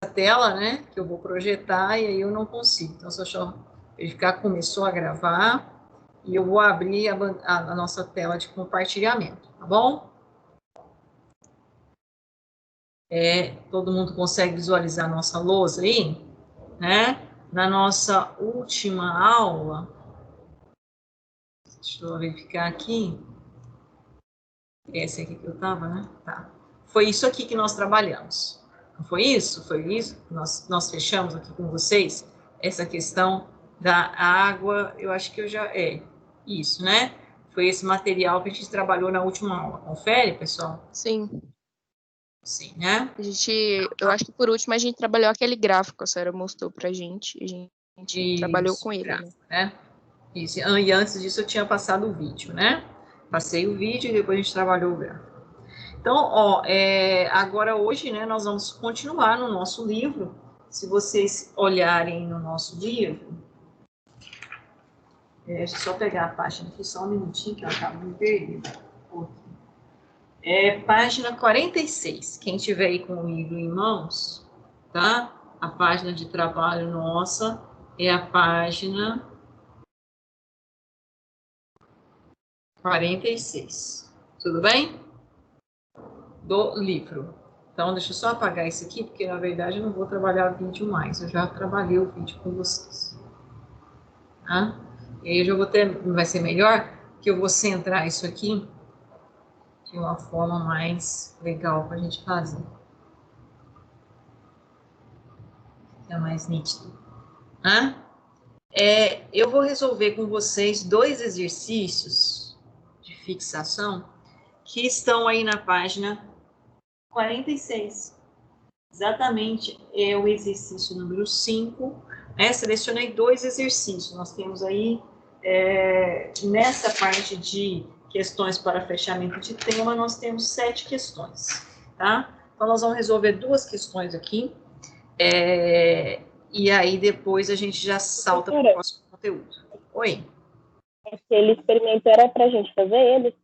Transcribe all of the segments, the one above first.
tela, né, que eu vou projetar, e aí eu não consigo. Então, só deixa eu verificar, começou a gravar, e eu vou abrir a nossa tela de compartilhamento, tá bom? Todo mundo consegue visualizar a nossa lousa aí, né? Na nossa última aula, deixa eu verificar aqui, esse aqui que eu tava, né? Tá. Foi isso aqui que nós trabalhamos. Não foi isso? Foi isso? Nós fechamos aqui com vocês essa questão da água, eu acho que eu já... isso, né? Foi esse material que a gente trabalhou na última aula. Confere, pessoal? Sim. Sim, né? Eu acho que por último a gente trabalhou aquele gráfico, a senhora mostrou pra gente, a gente trabalhou com ele, gráfico, né? Isso, e antes disso eu tinha passado o vídeo, né? Passei o vídeo e depois a gente trabalhou o gráfico. Então, agora hoje, né, nós vamos continuar no nosso livro. Se vocês olharem no nosso livro, deixa eu só pegar a página aqui, só um minutinho, que ela estava me perdida. Página 46. Quem tiver aí com o livro em mãos, tá? A página de trabalho nossa é a página 46. Tudo bem? Do livro. Então, deixa eu só apagar isso aqui, porque na verdade eu não vou trabalhar vídeo mais. Eu já trabalhei o vídeo com vocês. Tá? E aí eu já vou ter, vai ser melhor que eu vou centrar isso aqui de uma forma mais legal para a gente fazer. Fica mais nítido. Tá? Eu vou resolver com vocês 2 exercícios de fixação que estão aí na página 46. Exatamente, é o exercício número 5. Selecionei 2 exercícios. Nós temos aí, nessa parte de questões para fechamento de tema, nós temos 7 questões, tá? Então, nós vamos resolver 2 questões aqui, e aí depois a gente já salta para o próximo conteúdo. Oi? Aquele experimento era para a gente fazer ele?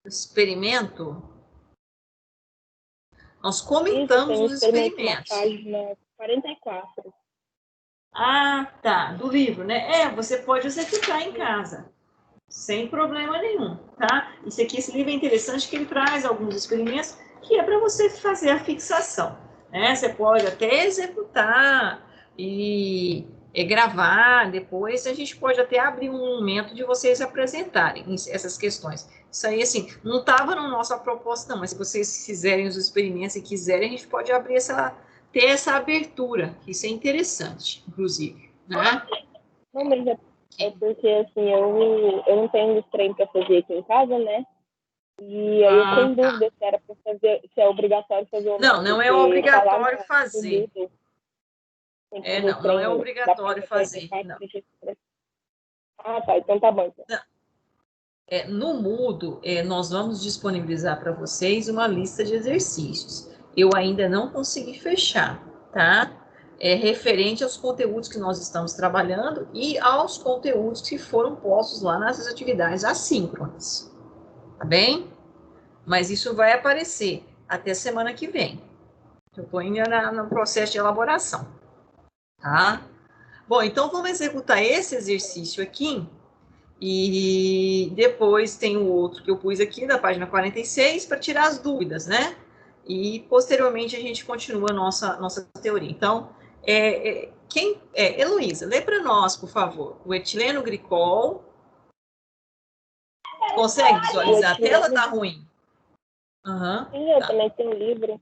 Experimento? Nós comentamos os experimentos. Na página 44. Ah, tá, do livro, né? Você pode executar em casa, sem problema nenhum, tá? Esse livro é interessante que ele traz alguns experimentos que é para você fazer a fixação, né? Você pode até executar e gravar, depois a gente pode até abrir um momento de vocês apresentarem essas questões. Isso aí, assim, não estava na nossa proposta, não, mas se vocês fizerem os experimentos e quiserem, a gente pode abrir ter essa abertura, que isso é interessante, inclusive, né? Não, mas é porque, assim, eu não tenho trem para fazer aqui em casa, né? E aí eu tenho dúvida se era para fazer, se é obrigatório fazer ou não. Não é obrigatório fazer. Não é obrigatório fazer, não. Ah, tá, então tá bom. Então. No Moodle, nós vamos disponibilizar para vocês uma lista de exercícios. Eu ainda não consegui fechar, tá? Referente aos conteúdos que nós estamos trabalhando e aos conteúdos que foram postos lá nas atividades assíncronas, tá bem? Mas isso vai aparecer até semana que vem. Eu estou ainda no processo de elaboração, tá? Bom, então vamos executar esse exercício aqui e depois tem o outro que eu pus aqui da página 46 para tirar as dúvidas, né? E posteriormente a gente continua a nossa teoria. Então, Heloísa, lê para nós, por favor, o etileno glicol. Consegue visualizar? A tela está ruim. Sim, eu também tenho livro.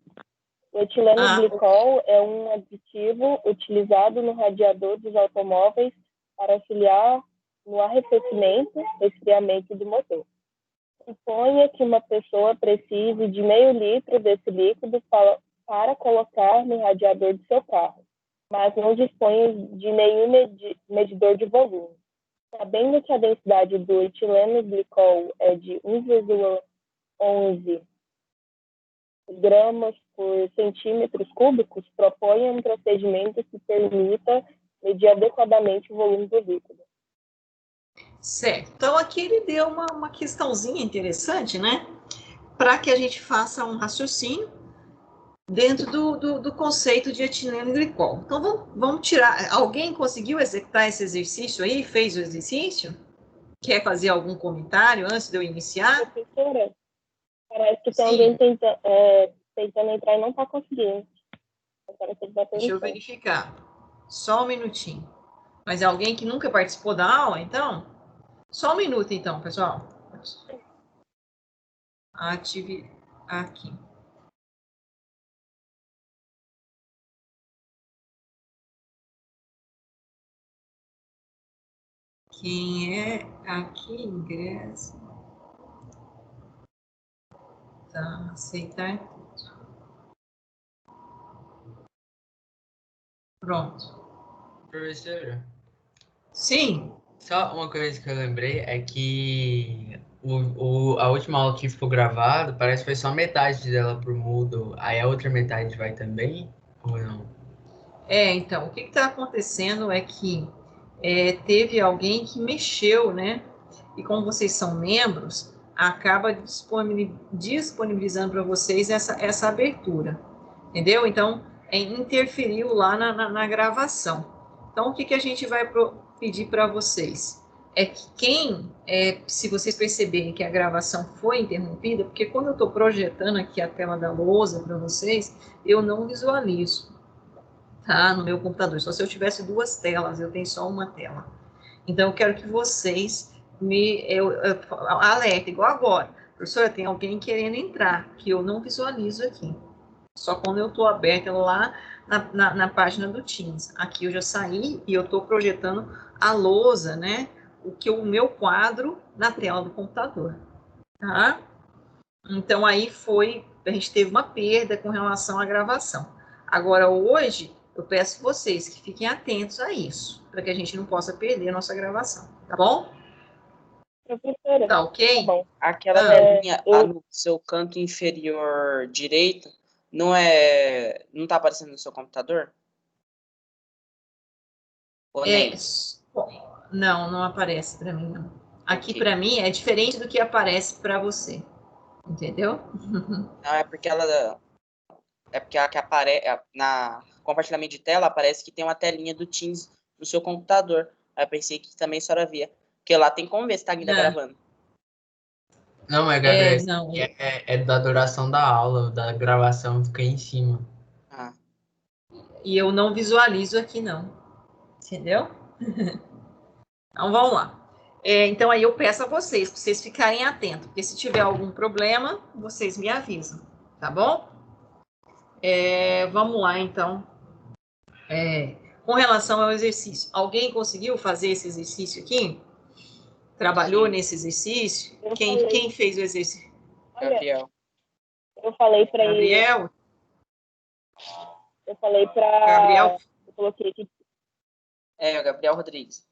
O etileno glicol é um aditivo utilizado no radiador dos automóveis para auxiliar no arrefecimento e esfriamento do motor. Suponha que uma pessoa precise de meio litro desse líquido para colocar no radiador de seu carro, mas não dispõe de nenhum medidor de volume. Sabendo que a densidade do etileno glicol é de 1,11 gramas por centímetros cúbicos, propõe um procedimento que permita medir adequadamente o volume do líquido. Certo. Então, aqui ele deu uma questãozinha interessante, né? Para que a gente faça um raciocínio dentro do conceito de etileno glicol. Então, vamos tirar. Alguém conseguiu executar esse exercício aí? Fez o exercício? Quer fazer algum comentário antes de eu iniciar? Professora, parece que tem Sim. alguém tentando entrar e não está conseguindo. Deixa eu verificar. Só um minutinho. Mas é alguém que nunca participou da aula, então? Só um minuto, então, pessoal. Ative aqui. Quem é aqui ingressa? Tá, aceitar tudo. Pronto. Professora? Sim. Só uma coisa que eu lembrei é que a última aula que ficou gravada, parece que foi só metade dela pro Moodle. Aí a outra metade vai também? Ou não? Então, o que está acontecendo é que teve alguém que mexeu, né? E como vocês são membros, acaba disponibilizando para vocês essa abertura, entendeu? Então, interferiu lá na gravação. Então, o que a gente vai pedir para vocês? É que se vocês perceberem que a gravação foi interrompida, porque quando eu estou projetando aqui a tela da lousa para vocês, eu não visualizo, tá? No meu computador. Só se eu tivesse duas telas, eu tenho só uma tela. Então, eu quero que vocês alertem, igual agora. Professora, tem alguém querendo entrar, que eu não visualizo aqui. Só quando eu estou aberta lá na página do Teams. Aqui eu já saí e eu estou projetando a lousa, né? O meu quadro na tela do computador, tá? Então, aí a gente teve uma perda com relação à gravação. Agora, hoje, eu peço vocês que fiquem atentos a isso, para que a gente não possa perder a nossa gravação, tá bom? Professora, Tá ok? tá bom. Aquela telinha no seu canto inferior direito, não tá aparecendo no seu computador? Ou nem? Não aparece para mim, não. Aqui, Ok. para mim, é diferente do que aparece para você, entendeu? Não, é porque a que aparece na compartilhamento de tela, aparece que tem uma telinha do Teams no seu computador. Aí eu pensei que também a senhora via. Porque lá tem como ver se tá ainda gravando. Não, Gabriel, não. é da duração da aula, da gravação, fica aí em cima. Ah. E eu não visualizo aqui, não. Entendeu? Então, vamos lá. Então, aí eu peço a vocês, para vocês ficarem atentos, porque se tiver algum problema, vocês me avisam, tá bom? Vamos lá, então. Com relação ao exercício, alguém conseguiu fazer esse exercício aqui? Trabalhou nesse exercício? Quem fez o exercício? Gabriel. Eu falei para ele. Gabriel? Eu falei para. Gabriel? Eu coloquei aqui. É, o Gabriel Rodrigues.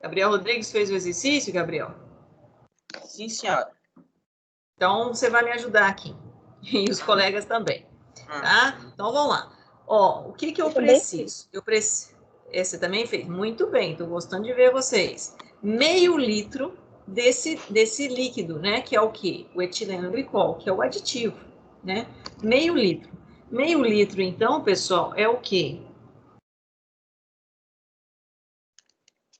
Gabriel Rodrigues fez o exercício, Gabriel? Sim, senhora. Então, você vai me ajudar aqui. E os colegas também. Tá? Então, vamos lá. O que eu preciso? Você também fez? Muito bem, estou gostando de ver vocês. Meio litro desse líquido, né? Que é o quê? O etileno glicol, que é o aditivo, né? Meio litro. Meio litro, então, pessoal, é o quê?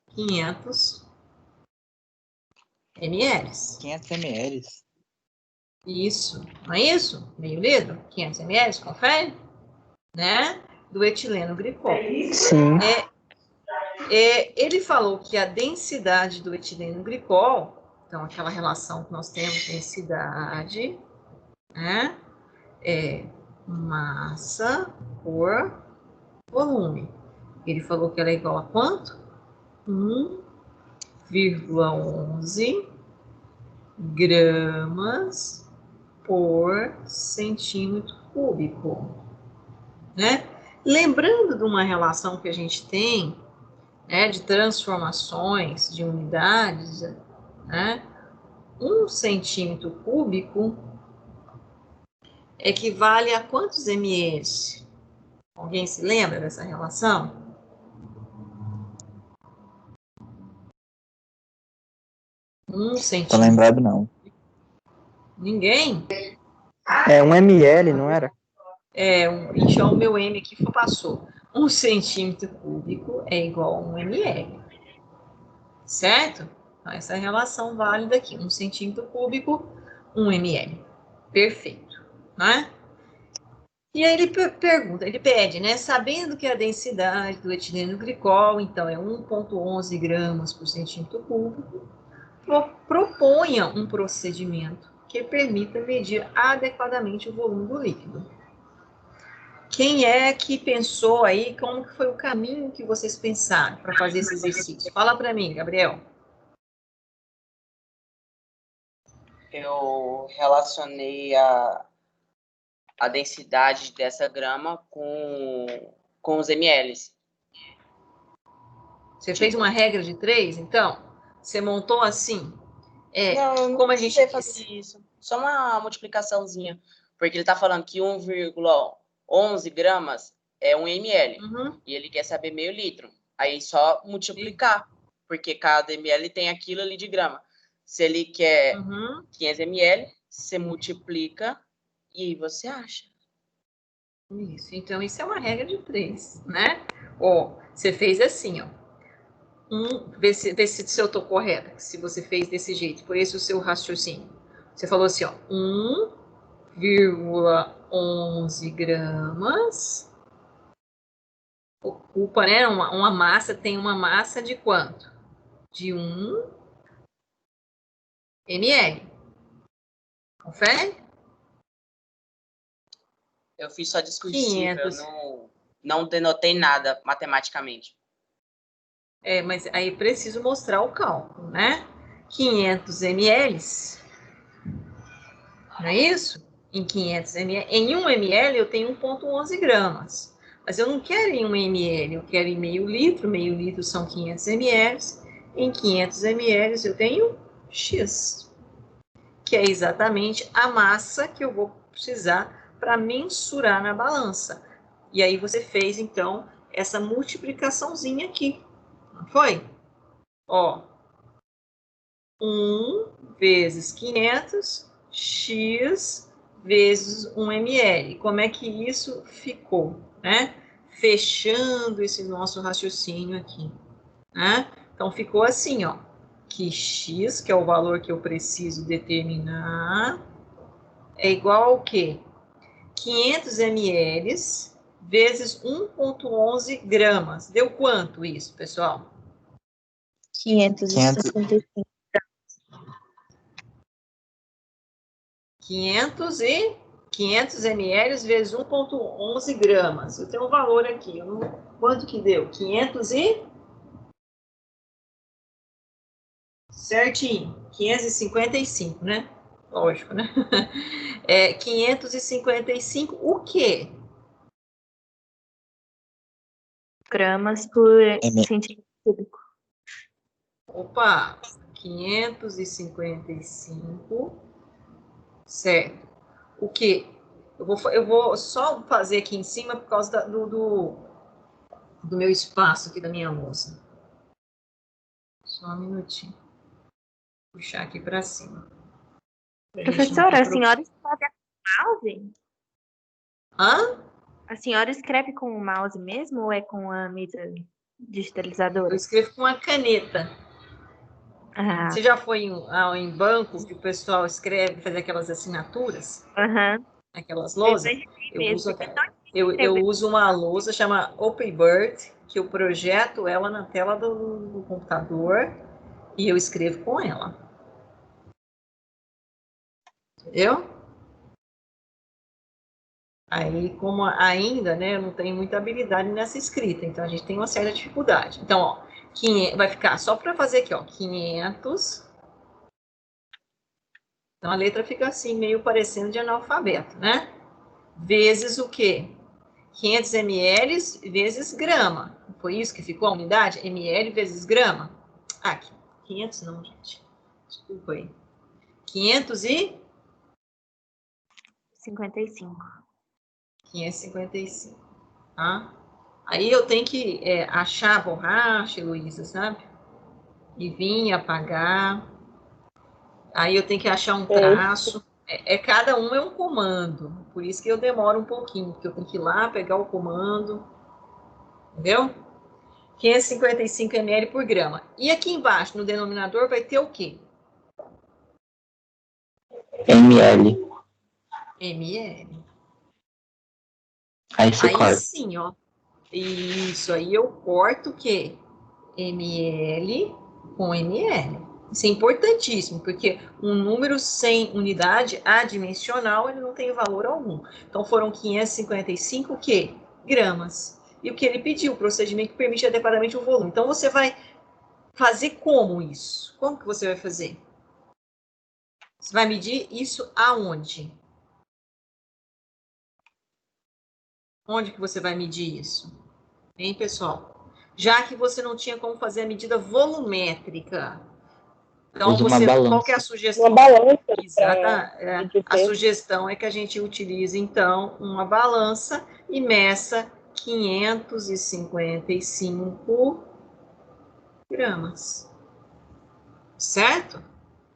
500 ml. 500 ml. Isso, não é isso? Meio litro, 500 ml, confere? Né? Do etileno glicol. Sim. Ele falou que a densidade do etileno glicol, então aquela relação que nós temos, densidade, né, é massa por volume. Ele falou que ela é igual a quanto? 1,11 gramas por centímetro cúbico, né? Lembrando de uma relação que a gente tem, de transformações de unidades, né? 1 centímetro cúbico equivale a quantos ml? Alguém se lembra dessa relação? Um centímetro. Tô lembrado, não. Ninguém? É 1 ml, não era? Já o meu M aqui passou. 1 centímetro cúbico é igual a 1 ml. Certo? Então, essa é a relação válida aqui. 1 centímetro cúbico, 1 ml. Perfeito. Né? E aí ele pergunta, ele pede, né? Sabendo que a densidade do etileno glicol, então, é 1,11 gramas por centímetro cúbico, proponha um procedimento que permita medir adequadamente o volume do líquido. Quem é que pensou aí, como que foi o caminho que vocês pensaram para fazer esse exercício? Fala para mim, Gabriel. Eu relacionei a densidade dessa grama com os ml. Você fez uma regra de 3, então? Você montou assim? Não, como a gente sei fazer isso. Só uma multiplicaçãozinha. Porque ele está falando que 1,11 gramas é 1 ml. Uhum. E ele quer saber meio litro. Aí só multiplicar. Sim. Porque cada ml tem aquilo ali de grama. Se ele quer 500 ml, você multiplica e você acha. Isso. Então, isso é uma regra de 3, né? Você fez assim, ó. Vê se eu estou correta, se você fez desse jeito, foi esse o seu raciocínio. Você falou assim, ó, 1,11 gramas. Ocupa, né? Uma massa, tem uma massa de quanto? De 1 ml. Confere? Eu fiz só discursiva, eu não denotei nada matematicamente. Mas aí preciso mostrar o cálculo, né? 500 ml, não é isso? Em 500 ml, em 1 ml eu tenho 1,11 gramas. Mas eu não quero em 1 ml, eu quero em meio litro são 500 ml. Em 500 ml eu tenho X, que é exatamente a massa que eu vou precisar para mensurar na balança. E aí você fez, então, essa multiplicaçãozinha aqui, não foi? 1 vezes 500, x vezes 1 ml. Como é que isso ficou, né? Fechando esse nosso raciocínio aqui, né? Então, ficou assim, ó, que x, que é o valor que eu preciso determinar, é igual ao quê? 500 ml vezes 1,11 gramas. Deu quanto isso, pessoal? 555. 500 ml vezes 1,11 gramas. Eu tenho um valor aqui. Quanto que deu? 500 e... Certinho. 555, né? Lógico, né? 555 o quê? Gramas por centímetro cúbico. Opa! 555. Certo. O quê? Eu vou só fazer aqui em cima por causa do meu espaço aqui da minha lousa. Só um minutinho. Vou puxar aqui para cima. Professora, a senhora escreve com o mouse? Hã? A senhora escreve com o mouse mesmo ou é com a mesa digitalizadora? Eu escrevo com a caneta. Ah. Você já foi em banco que o pessoal escreve, faz aquelas assinaturas? Aquelas lousas? Eu uso uma lousa, chama OpenBird, que eu projeto ela na tela do computador e eu escrevo com ela. Entendeu? Aí, como ainda, né, eu não tenho muita habilidade nessa escrita, então a gente tem uma certa dificuldade. Então, ó, 500, vai ficar só para fazer aqui, ó, 500. Então, a letra fica assim, meio parecendo de analfabeto, né? Vezes o quê? 500 ml vezes grama. Foi isso que ficou a unidade? ml vezes grama? Ah, 500 não, gente. Desculpa aí. 555. 555, tá? Aí eu tenho que achar a borracha, Heloísa, sabe? E vir apagar. Aí eu tenho que achar um traço. Cada um é um comando. Por isso que eu demoro um pouquinho, porque eu tenho que ir lá pegar o comando. Entendeu? 555 ml por grama. E aqui embaixo, no denominador, vai ter o quê? ml. ml. Aí você corta. Sim, ó. Isso, aí eu corto o quê? ml com ml. Isso é importantíssimo, porque um número sem unidade adimensional, ele não tem valor algum. Então, foram 555 o quê? Gramas. E o que ele pediu? O procedimento que permite adequadamente o volume. Então, você vai fazer como isso? Como que você vai fazer? Você vai medir isso aonde? Onde que você vai medir isso? Hein, pessoal? Já que você não tinha como fazer a medida volumétrica. Então, qual que é a sugestão? Uma balança. Exato. A sugestão é que a gente utilize, então, uma balança e meça 555 gramas. Certo?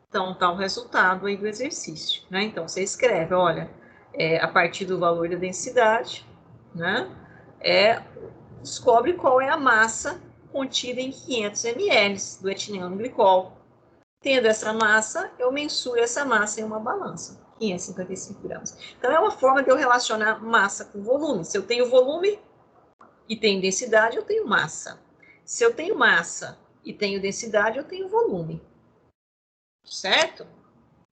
Então, tá o resultado aí do exercício, né? Então, você escreve, olha, a partir do valor da densidade, né? Descobre qual é a massa contida em 500 ml do etileno glicol. Tendo essa massa, eu mensuro essa massa em uma balança, 555 gramas. Então, é uma forma de eu relacionar massa com volume. Se eu tenho volume e tenho densidade, eu tenho massa. Se eu tenho massa e tenho densidade, eu tenho volume. Certo?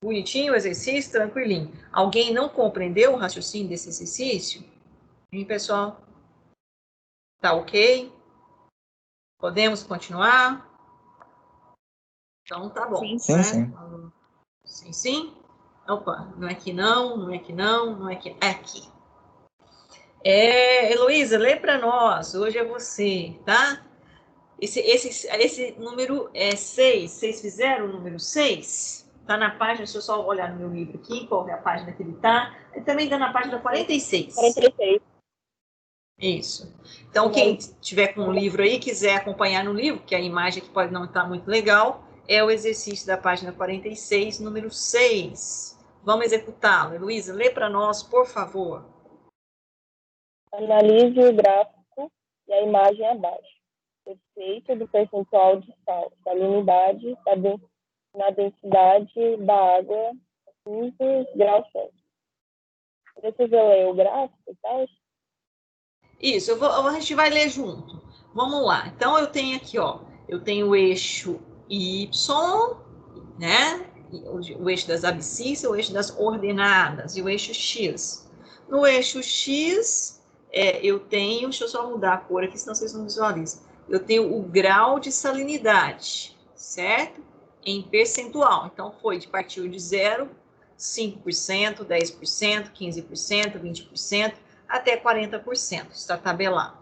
Bonitinho o exercício, tranquilinho. Alguém não compreendeu o raciocínio desse exercício? Hein, pessoal? Tá ok? Podemos continuar? Então, tá bom. Sim, certo? Sim. Sim? Opa, não é que não, não é que não, não é que... É aqui. Heloísa, lê para nós. Hoje é você, tá? Esse número é 6. Vocês fizeram o número 6? Está na página, deixa eu só olhar no meu livro aqui, qual é a página que ele está. Ele também está na página 46. 46. Isso. Então, quem tiver com o livro aí, quiser acompanhar no livro, que a imagem aqui pode não estar muito legal, é o exercício da página 46, número 6. Vamos executá-lo. Heloísa, lê para nós, por favor. Analise o gráfico e a imagem abaixo. Efeito do percentual de sal, salinidade na densidade da água, 15 graus Celsius. Precisa ler o gráfico, tá? Isso, a gente vai ler junto. Vamos lá. Então, eu tenho aqui, ó, eu tenho o eixo Y, né? O eixo das abscissas, o eixo das ordenadas e o eixo X. No eixo X, eu tenho, deixa eu só mudar a cor aqui, senão vocês não visualizam. Eu tenho o grau de salinidade, certo? Em percentual. Então, partiu de 0, 5%, 10%, 15%, 20%, até 40%, está tabelado.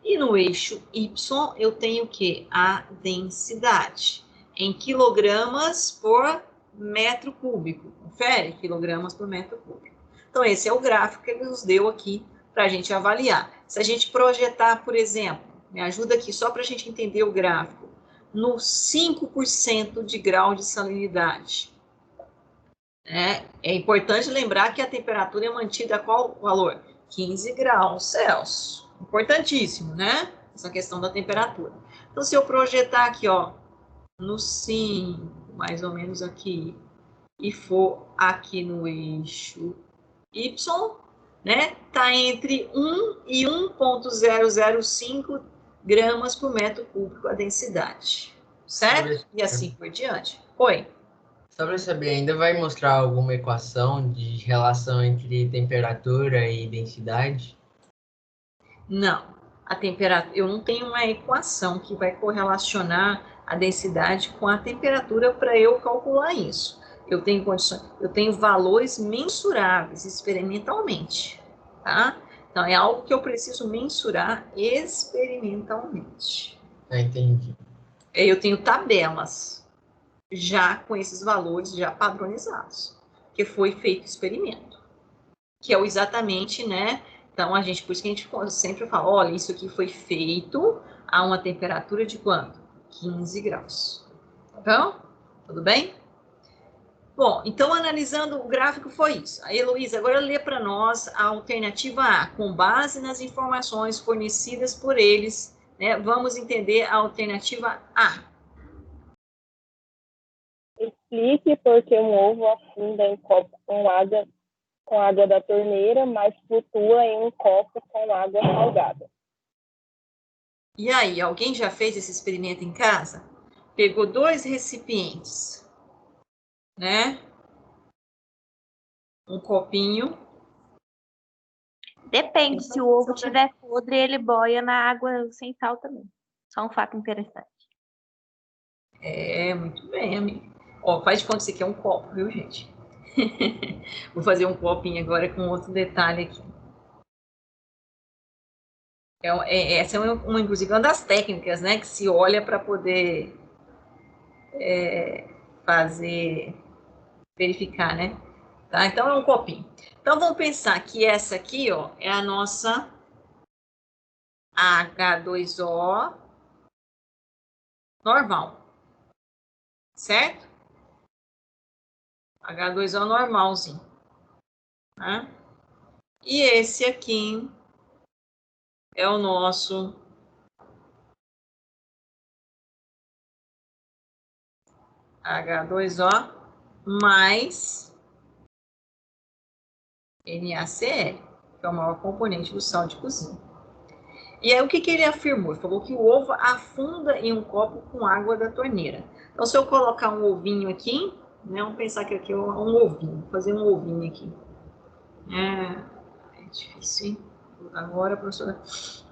E no eixo Y, eu tenho o quê? A densidade, em quilogramas por metro cúbico. Confere? Quilogramas por metro cúbico. Então, esse é o gráfico que ele nos deu aqui para a gente avaliar. Se a gente projetar, por exemplo, me ajuda aqui só para a gente entender o gráfico, no 5% de grau de salinidade. É importante lembrar que a temperatura é mantida a qual valor? 15 graus Celsius. Importantíssimo, né? Essa questão da temperatura. Então, se eu projetar aqui, ó, no 5, mais ou menos aqui, e for aqui no eixo Y, né? Tá entre 1 e 1,005 gramas por metro cúbico a densidade. Certo? E assim por diante. Oi. Só para saber, ainda vai mostrar alguma equação de relação entre temperatura e densidade? Não. A temperatura, eu não tenho uma equação que vai correlacionar a densidade com a temperatura para eu calcular isso. Eu tenho valores mensuráveis experimentalmente, tá? Então, é algo que eu preciso mensurar experimentalmente. Entendi. Eu tenho tabelas já com esses valores já padronizados, que foi feito experimento, que é exatamente, né? Então, por isso que a gente sempre fala, olha, isso aqui foi feito a uma temperatura de quanto? 15 graus. Então, tudo bem? Bom, então, analisando o gráfico, foi isso. A Heloísa, agora lê para nós a alternativa A, com base nas informações fornecidas por eles, né? Vamos entender a alternativa A. Explique por que um ovo afunda em copo com água da torneira, mas flutua em um copo com água salgada. E aí, alguém já fez esse experimento em casa? Pegou 2 recipientes, né? Um copinho. Depende, se o ovo estiver podre, ele boia na água sem sal também. Só um fato interessante. Muito bem, amigo. Ó, faz de conta que isso aqui é um copo, viu, gente? Vou fazer um copinho agora com outro detalhe aqui. Essa é inclusive, uma das técnicas, né, que se olha para poder verificar, né? Tá? Então, é um copinho. Então, vamos pensar que essa aqui, ó, é a nossa H2O normal, certo? H2O normalzinho, né? E esse aqui é o nosso H2O mais NaCl, que é o maior componente do sal de cozinha. E aí, o que ele afirmou? Ele falou que o ovo afunda em um copo com água da torneira. Então, se eu colocar um ovinho aqui, né, vamos pensar que aqui é um ovinho, vou fazer um ovinho aqui. É difícil, hein? Agora, professora,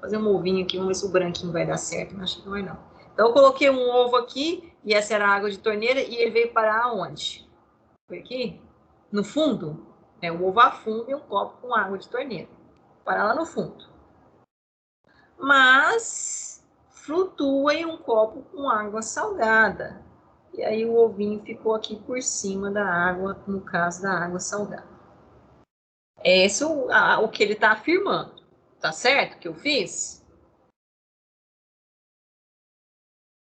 fazer um ovinho aqui, vamos ver se o branquinho vai dar certo. Não, acho que não vai, não. Então, eu coloquei um ovo aqui, e essa era a água de torneira, e ele veio parar aonde? Foi aqui? No fundo? O ovo afunda em um copo com água de torneira. Parar lá no fundo. Mas flutua em um copo com água salgada. E aí o ovinho ficou aqui por cima da água, no caso da água salgada. É esse o que ele está afirmando. Tá certo que eu fiz?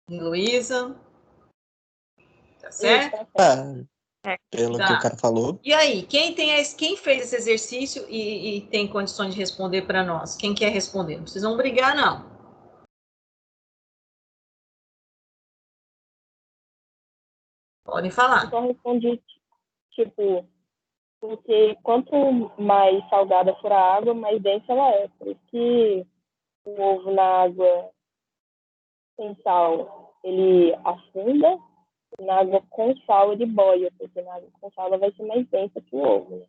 Luísa? Tá certo? Pelo que o cara falou. E aí, quem fez esse exercício e tem condições de responder para nós? Quem quer responder? Não precisam brigar, não. Podem falar. Eu só respondi, tipo, porque quanto mais salgada for a água, mais densa ela é. Por isso que o ovo na água sem sal, ele afunda, e na água com sal ele boia, porque na água com sal ela vai ser mais densa que o ovo, né?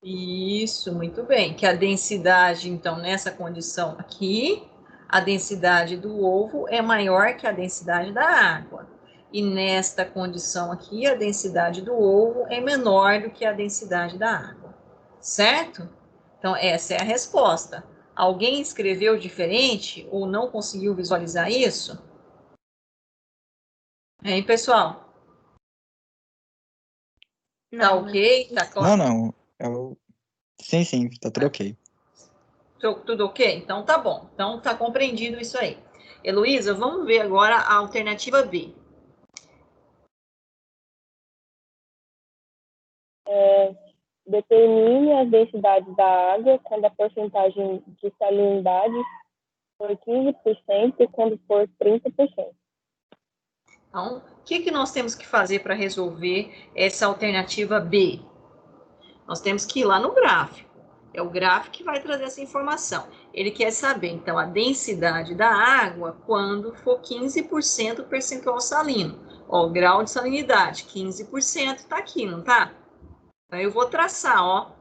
Isso, muito bem. Que a densidade, então, nessa condição aqui, a densidade do ovo é maior que a densidade da água. E nesta condição aqui, a densidade do ovo é menor do que a densidade da água. Certo? Então, essa é a resposta. Alguém escreveu diferente ou não conseguiu visualizar isso? Hein, pessoal? Tá ok? Tá claro? Não. Sim, tá tudo ok. Tudo ok? Então tá bom. Então tá compreendido isso aí. Heloísa, vamos ver agora a alternativa B. Determine a densidade da água quando a porcentagem de salinidade for 15% e quando for 30%. Então, o que nós temos que fazer para resolver essa alternativa B? Nós temos que ir lá no gráfico. É o gráfico que vai trazer essa informação. Ele quer saber, então, a densidade da água quando for 15% percentual salino. Ó, o grau de salinidade, 15%, está aqui, não tá? Então, eu vou traçar, ó,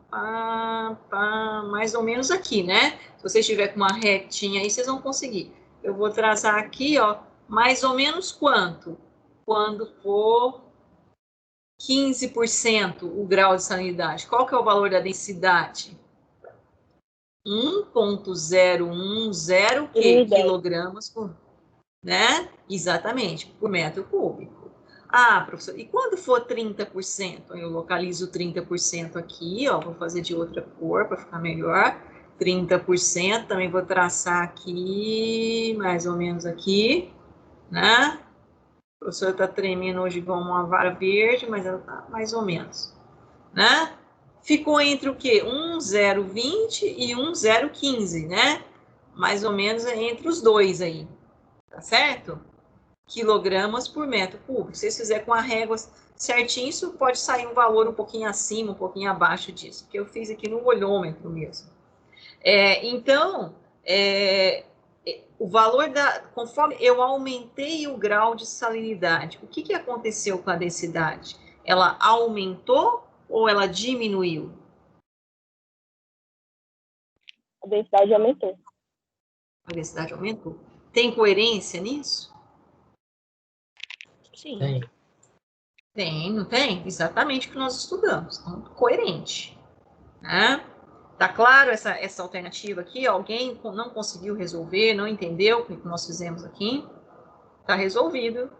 mais ou menos aqui, né? Se você estiver com uma retinha aí, vocês vão conseguir. Eu vou traçar aqui, ó, mais ou menos quanto? Quando for 15% o grau de salinidade. Qual que é o valor da densidade? 1,010 quilogramas por, né? Exatamente, por metro cúbico. Ah, professor, e quando for 30%? Eu localizo 30% aqui, ó, vou fazer de outra cor para ficar melhor. 30%, também vou traçar aqui, mais ou menos aqui, né? A professora está tremendo hoje igual uma vara verde, mas ela está mais ou menos, né? Ficou entre o quê? 1,020 e 1,015, né? Mais ou menos entre os dois aí, tá certo? Quilogramas por metro cúbico. Se vocês fizerem com a régua certinho, isso pode sair um valor um pouquinho acima, um pouquinho abaixo disso, porque eu fiz aqui no olhômetro mesmo. Então, o valor conforme eu aumentei o grau de salinidade, o que aconteceu com a densidade? Ela aumentou ou ela diminuiu? A densidade aumentou. A densidade aumentou. Tem coerência nisso? Sim. Tem, não tem? Exatamente o que nós estudamos. Então, coerente. Né? Tá claro essa alternativa aqui? Alguém não conseguiu resolver, não entendeu o que nós fizemos aqui? Tá resolvido.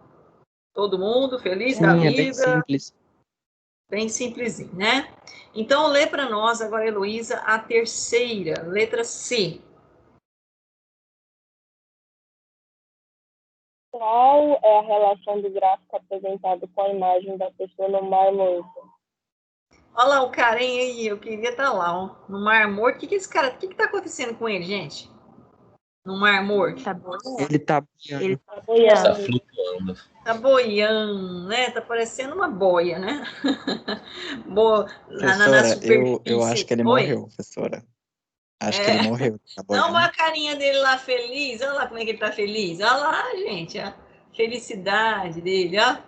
Todo mundo feliz da vida. É bem simples. Bem simplesinho, né? Então, lê para nós agora, Heloísa, a terceira, letra C. Qual é a relação do gráfico apresentado com a imagem da pessoa no Mar Morto? Olha lá o carinha aí, eu queria estar lá, ó, no Mar Morto. O que esse cara, o que tá acontecendo com ele, gente? No Mar Morto. Tá bom. Ele tá Ele tá Tá boiando. boiando. Tá boiando, né? Tá parecendo uma boia, né? Na Professora, superfície. eu acho que ele Oi? morreu, professora. Acho que ele morreu. Tá Não, boiando. a carinha dele lá feliz. Olha lá como é que ele tá feliz. Olha lá, gente, a felicidade dele, ó.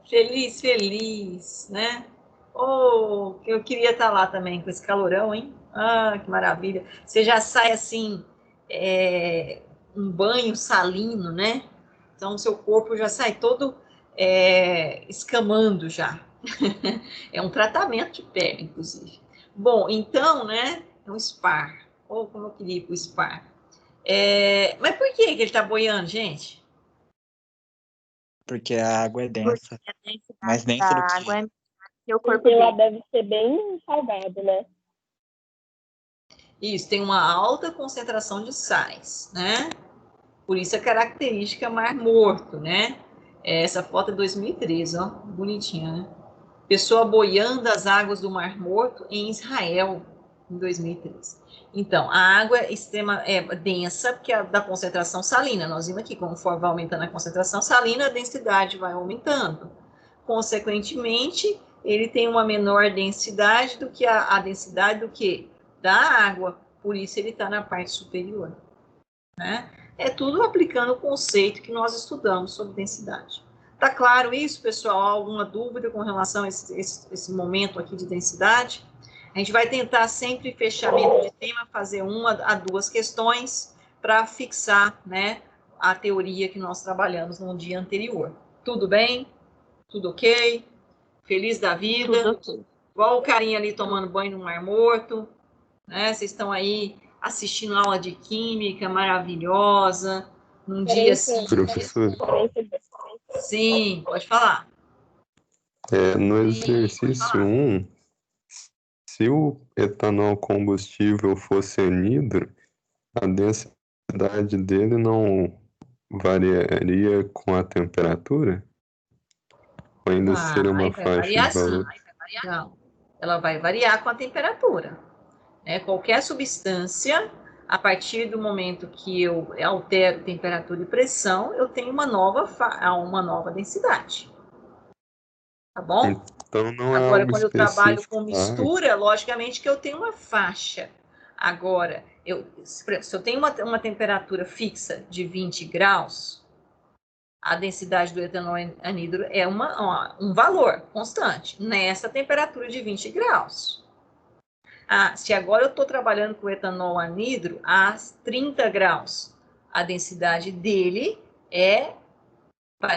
Feliz, feliz, né? Oh, eu queria estar lá também com esse calorão, hein? Ah, que maravilha. Você já sai assim, um banho salino, né? Então, o seu corpo já sai todo escamando já. É um tratamento de pele, inclusive. Bom, então, né? É um spa. Ou como eu queria ir para o spa. Mas por que ele está boiando, gente? Porque a água é densa. A densidade Mais densa da do que... água é o corpo Porque ela dele. deve ser bem salgado, né? Isso, tem uma alta concentração de sais, né? Por isso a característica Mar Morto, né? Essa foto é 2013, ó, bonitinha, né? Pessoa boiando as águas do Mar Morto em Israel, em 2013. Então, a água é densa, porque é da concentração salina. Nós vimos aqui, conforme vai aumentando a concentração salina, a densidade vai aumentando. Consequentemente, ele tem uma menor densidade do que a densidade do que? Da água. Por isso, ele está na parte superior. Né? É tudo aplicando o conceito que nós estudamos sobre densidade. Tá claro isso, pessoal? Alguma dúvida com relação a esse momento aqui de densidade? A gente vai tentar sempre fechamento de tema, fazer 1 a 2 questões para fixar, né, a teoria que nós trabalhamos no dia anterior. Tudo bem? Tudo ok? Feliz da vida? Tudo ok. Igual o carinha ali tomando banho no Mar Morto, né? Vocês estão aí assistindo aula de química maravilhosa, num dia assim. Professor, Sim, pode falar. no exercício 1, se o etanol combustível fosse anidro, a densidade dele não variaria com a temperatura? Ou ainda seria uma Vai faixa variar de sim. valor? Não, ela vai variar com a temperatura. Né? Qualquer substância, a partir do momento que eu altero temperatura e pressão, eu tenho uma nova densidade. Tá bom? Então não é Agora, algo quando eu trabalho específico com da água. mistura, logicamente que eu tenho uma faixa. Agora, se eu tenho uma temperatura fixa de 20 graus, a densidade do etanol anidro é um valor constante nessa temperatura de 20 graus. Se agora eu estou trabalhando com etanol anidro a 30 graus, a densidade dele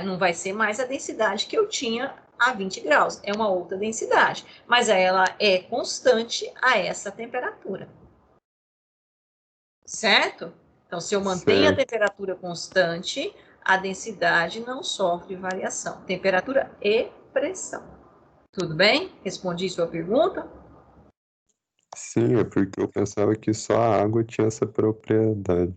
não vai ser mais a densidade que eu tinha a 20 graus, é uma outra densidade, mas ela é constante a essa temperatura. Certo? Então, se eu mantenho a temperatura constante, a densidade não sofre variação. Temperatura e pressão. Tudo bem? Respondi sua pergunta? Sim, é porque eu pensava que só a água tinha essa propriedade.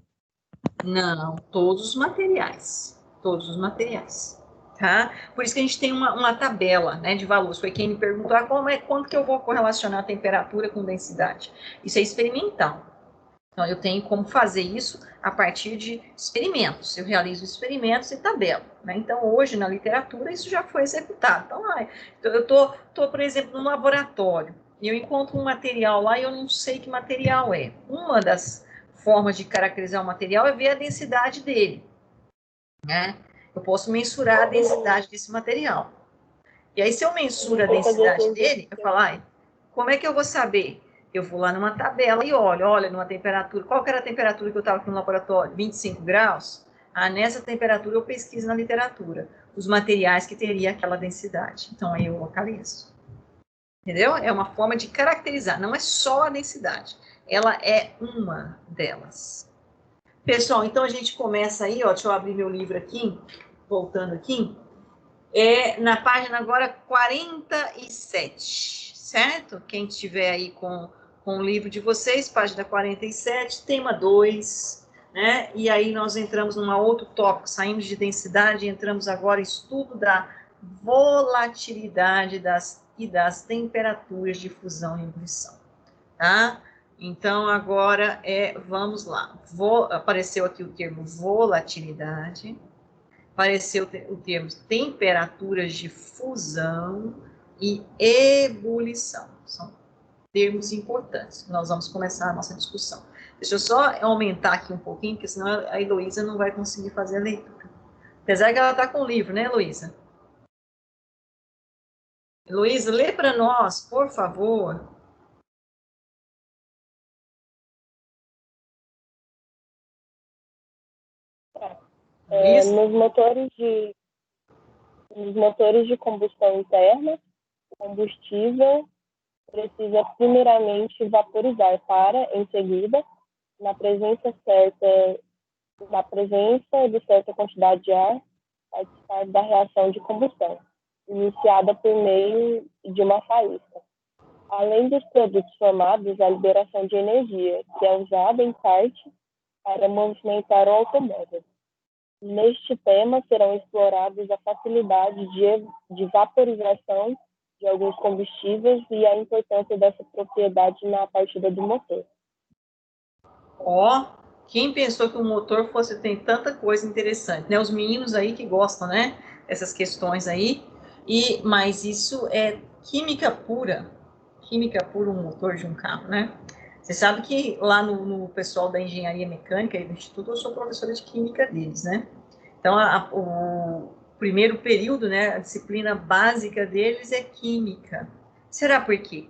Não, todos os materiais. Todos os materiais. Tá? Por isso que a gente tem uma tabela, né, de valores. Foi quem me perguntou, quanto que eu vou correlacionar a temperatura com densidade? Isso é experimental. Então, eu tenho como fazer isso a partir de experimentos. Eu realizo experimentos e tabela. Né? Então, hoje, na literatura, isso já foi executado. Então, eu estou, por exemplo, num laboratório, e eu encontro um material lá e eu não sei que material é. Uma das formas de caracterizar o material é ver a densidade dele. Né? Eu posso mensurar a densidade desse material. E aí, se eu mensuro a densidade dele, eu falo, como é que eu vou saber? Eu vou lá numa tabela e olha, numa temperatura, qual que era a temperatura que eu estava aqui no laboratório? 25 graus? Nessa temperatura eu pesquiso na literatura os materiais que teria aquela densidade. Então, aí eu localizo. Entendeu? É uma forma de caracterizar, não é só a densidade, ela é uma delas. Pessoal, então a gente começa aí, deixa eu abrir meu livro aqui, voltando aqui, na página agora 47, certo? Quem estiver aí com o livro de vocês, página 47, tema 2, né? E aí nós entramos num outro tópico, saímos de densidade e entramos agora em estudo da volatilidade e das temperaturas de fusão e ebulição, tá? Então, agora, vamos lá. Apareceu aqui o termo volatilidade, apareceu o termo temperaturas de fusão e ebulição. São termos importantes. Nós vamos começar a nossa discussão. Deixa eu só aumentar aqui um pouquinho, porque senão a Heloísa não vai conseguir fazer a leitura. Apesar que ela está com o livro, né, Heloísa? Heloísa, lê para nós, por favor. Nos motores de combustão interna, o combustível precisa primeiramente vaporizar para, em seguida, na presença de certa quantidade de ar, participar da reação de combustão, iniciada por meio de uma faísca. Além dos produtos formados, a liberação de energia, que é usada, em parte, para movimentar o automóvel. Neste tema, serão explorados a facilidade de vaporização de alguns combustíveis e a importância dessa propriedade na partida do motor. Quem pensou que o motor tem tanta coisa interessante, né? Os meninos aí que gostam, né? Essas questões aí. Mas isso é química pura um motor de um carro, né? Você sabe que lá no pessoal da engenharia mecânica e do instituto, eu sou professora de química deles, né? Então, o primeiro período, né? A disciplina básica deles é química. Será por quê?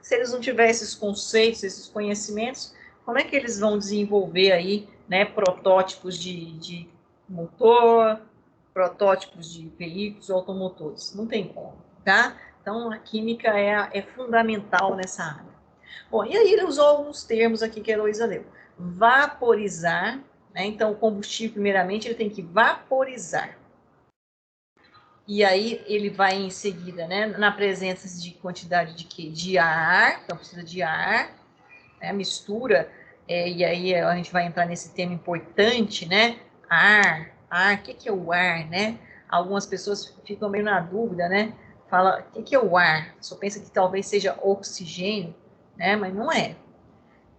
Se eles não tivessem esses conceitos, esses conhecimentos, como é que eles vão desenvolver aí, né, protótipos de motor, protótipos de veículos automotores? Não tem como, tá? Então, a química é fundamental nessa área. Bom, e aí ele usou alguns termos aqui que a Heloísa leu. Vaporizar, né? Então, o combustível, primeiramente, ele tem que vaporizar. E aí ele vai em seguida, né, na presença de quantidade de quê? De ar, então precisa de ar, né, mistura, e aí a gente vai entrar nesse tema importante, né, ar, o que é o ar, né? Algumas pessoas ficam meio na dúvida, né, fala, o que é o ar? Só pensa que talvez seja oxigênio, né, mas não é.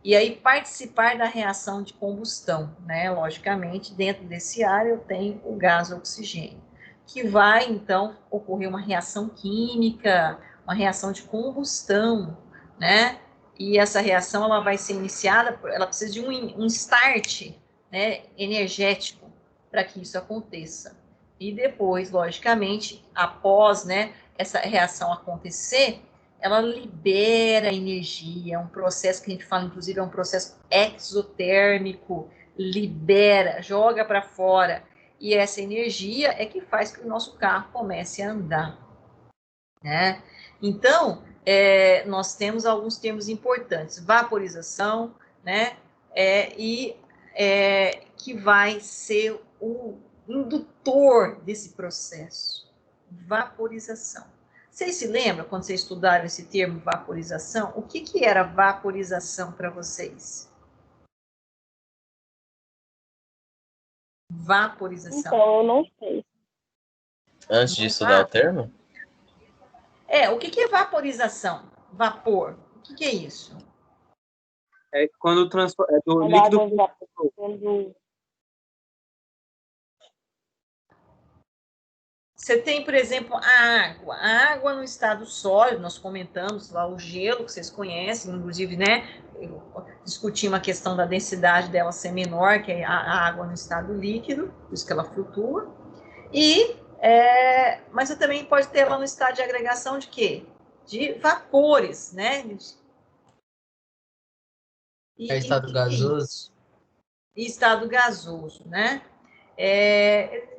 E aí participar da reação de combustão, né, logicamente, dentro desse ar eu tenho o gás oxigênio, que vai, então, ocorrer uma reação química, uma reação de combustão, né? E essa reação, ela vai ser iniciada, ela precisa de um start, né, energético para que isso aconteça. E depois, logicamente, após, né, essa reação acontecer, ela libera energia, é um processo que a gente fala, inclusive, é um processo exotérmico, libera, joga para fora. E essa energia é que faz que o nosso carro comece a andar, né? Então, nós temos alguns termos importantes. Vaporização, né? Que vai ser o indutor desse processo. Vaporização. Vocês se lembram, quando vocês estudaram esse termo vaporização, o que era vaporização para vocês? Vaporização. Então, eu não sei. Antes de estudar o termo? O que é vaporização? Vapor. O que é isso? É quando é do líquido. Você tem, por exemplo, a água. A água no estado sólido, nós comentamos lá o gelo, que vocês conhecem, inclusive, né? Discutimos a questão da densidade dela ser menor que a água no estado líquido, por isso que ela flutua. Mas você também pode ter ela no estado de agregação de quê? De vapores, né? Estado gasoso. Estado gasoso, né?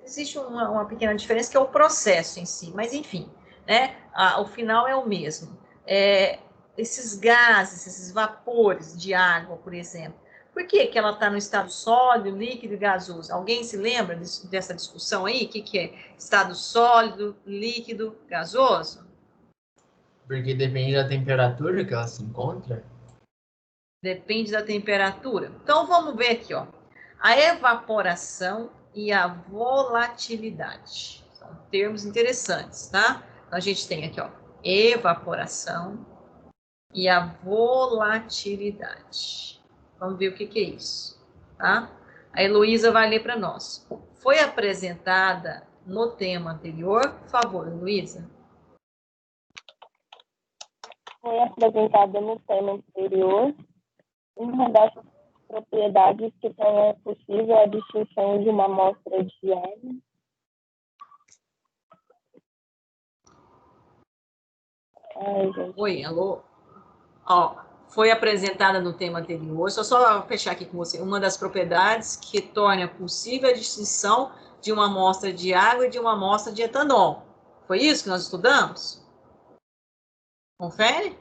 Existe uma pequena diferença que é o processo em si, mas enfim, né? O final é o mesmo. Esses gases, esses vapores de água, por exemplo, por que ela está no estado sólido, líquido e gasoso? Alguém se lembra dessa discussão aí? O que é estado sólido, líquido, gasoso? Porque depende da temperatura que ela se encontra. Depende da temperatura. Então, vamos ver aqui, ó. A evaporação e a volatilidade. São termos interessantes, tá? Então, a gente tem aqui, ó, evaporação e a volatilidade. Vamos ver o que é isso, tá? A Heloísa vai ler para nós. Foi apresentada no tema anterior? Por favor, Heloísa. Foi apresentada no tema anterior uma das propriedades que torna possível a distinção de uma amostra de água. Oi, alô? Foi apresentada no tema anterior, só fechar aqui com você, uma das propriedades que torna possível a distinção de uma amostra de água e de uma amostra de etanol. Foi isso que nós estudamos? Confere?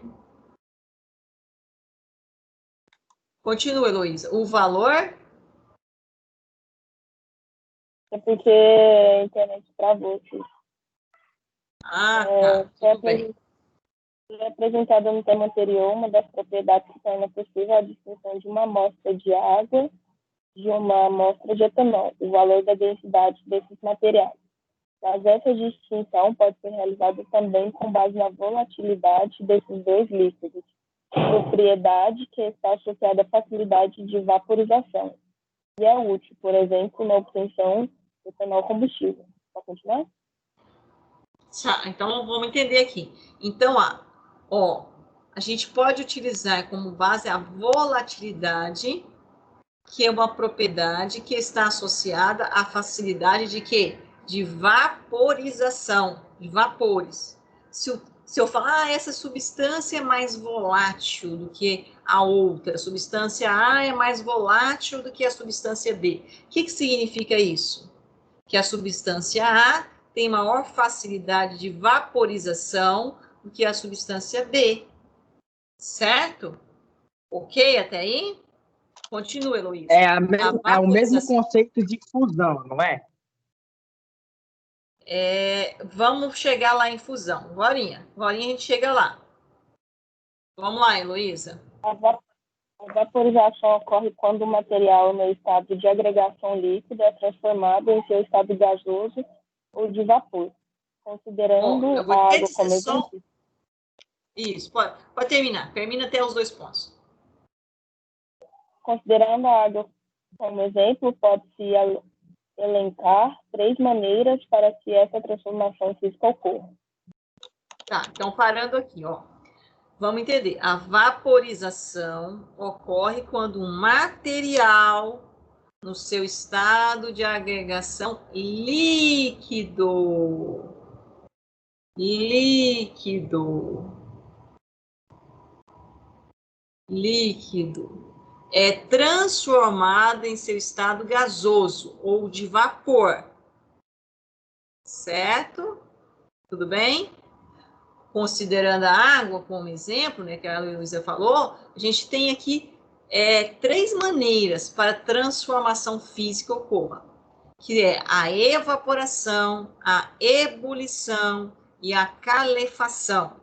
Continua, Heloísa. O valor? É porque a internet travou aqui. Tudo bem. Foi apresentada no tema anterior uma das propriedades que torna possível a distinção de uma amostra de água de uma amostra de etanol, o valor da densidade desses materiais. Mas essa distinção pode ser realizada também com base na volatilidade desses dois líquidos, propriedade que está associada à facilidade de vaporização e é útil, por exemplo, na obtenção de etanol combustível. Pode continuar? Então, vamos entender aqui. Então, a gente pode utilizar como base a volatilidade, que é uma propriedade que está associada à facilidade de quê? De vaporização, de vapores. Se eu falar, essa substância é mais volátil do que a outra, a substância A é mais volátil do que a substância B. O que significa isso? Que a substância A tem maior facilidade de vaporização do que a substância B. Certo? Ok até aí? Continua, Heloísa. É o mesmo conceito de fusão, não é? Vamos chegar lá em fusão. Agorinha a gente chega lá. Vamos lá, Heloísa. A vaporização ocorre quando o material no estado de agregação líquida é transformado em seu estado gasoso ou de vapor, considerando a água como exemplo. Isso, pode terminar. Termina até os 2 pontos. Considerando a água como exemplo, pode-se elencar 3 maneiras para que essa transformação física ocorra. Tá, então parando aqui, ó. Vamos entender. A vaporização ocorre quando um material no seu estado de agregação líquido é transformado em seu estado gasoso ou de vapor. Certo? Tudo bem? Considerando a água como exemplo, né, que a Luísa falou, a gente tem aqui 3 maneiras para a transformação física ocorra, que é a evaporação, a ebulição e a calefação.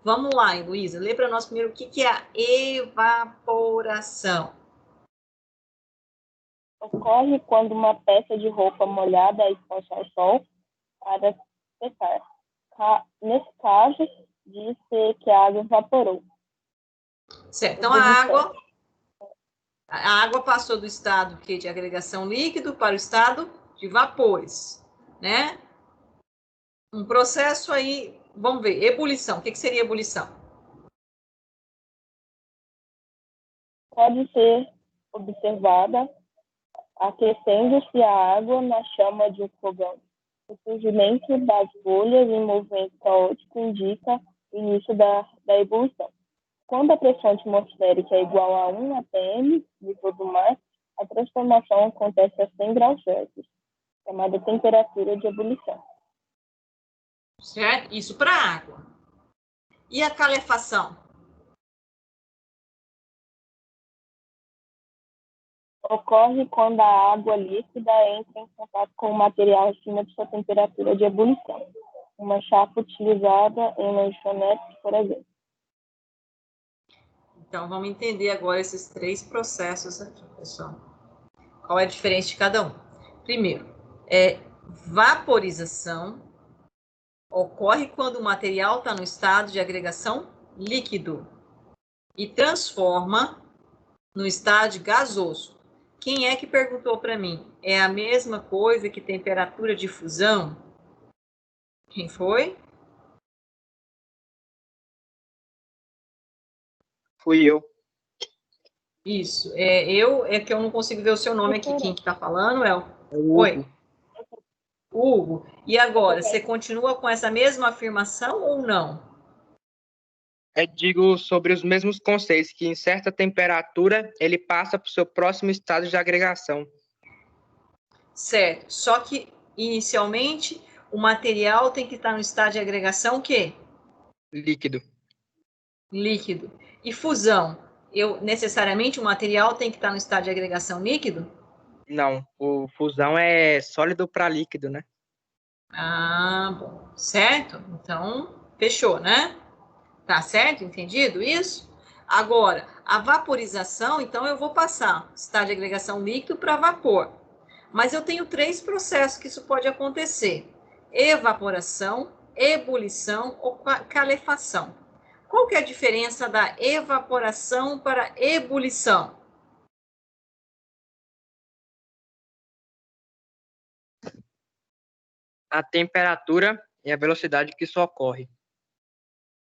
Vamos lá, Luísa, lê para nós primeiro o que é a evaporação. Ocorre quando uma peça de roupa molhada é exposta ao sol, para secar. Nesse caso, diz-se que a água evaporou. Certo. Então, a água passou do estado de agregação líquido para o estado de vapores, né? Um processo aí, vamos ver, ebulição. O que seria ebulição? Pode ser observada aquecendo-se a água na chama de um fogão. O surgimento das bolhas em movimento caótico indica o início da ebulição. Quando a pressão atmosférica é igual a 1 atm, nível do mar, a transformação acontece a 100 graus Celsius, chamada temperatura de ebulição. Certo? Isso para a água. E a calefação? Ocorre quando a água líquida entra em contato com o material acima de sua temperatura de ebulição. Uma chapa utilizada em lanchonetes, por exemplo. Então, vamos entender agora esses 3 processos aqui, pessoal. Qual é a diferença de cada um? Primeiro, vaporização ocorre quando o material está no estado de agregação líquido e transforma no estado gasoso. Quem é que perguntou para mim? É a mesma coisa que temperatura de fusão? Quem foi? Fui eu. Isso. É que eu não consigo ver o seu nome aqui. Quem que está falando é o... Oi. Hugo. E agora, você continua com essa mesma afirmação ou não? Digo sobre os mesmos conceitos, que em certa temperatura ele passa para o seu próximo estado de agregação. Certo. Só que, inicialmente, o material tem que estar no estado de agregação o quê? Líquido. Líquido. E fusão? Necessariamente o material tem que estar no estado de agregação líquido? Não, o fusão é sólido para líquido, né? Ah, bom. Certo? Então, fechou, né? Tá certo? Entendido isso? Agora, a vaporização, então eu vou passar estado de agregação líquido para vapor. Mas eu tenho 3 processos que isso pode acontecer: evaporação, ebulição ou calefação. Qual que é a diferença da evaporação para ebulição? A temperatura e a velocidade que isso ocorre.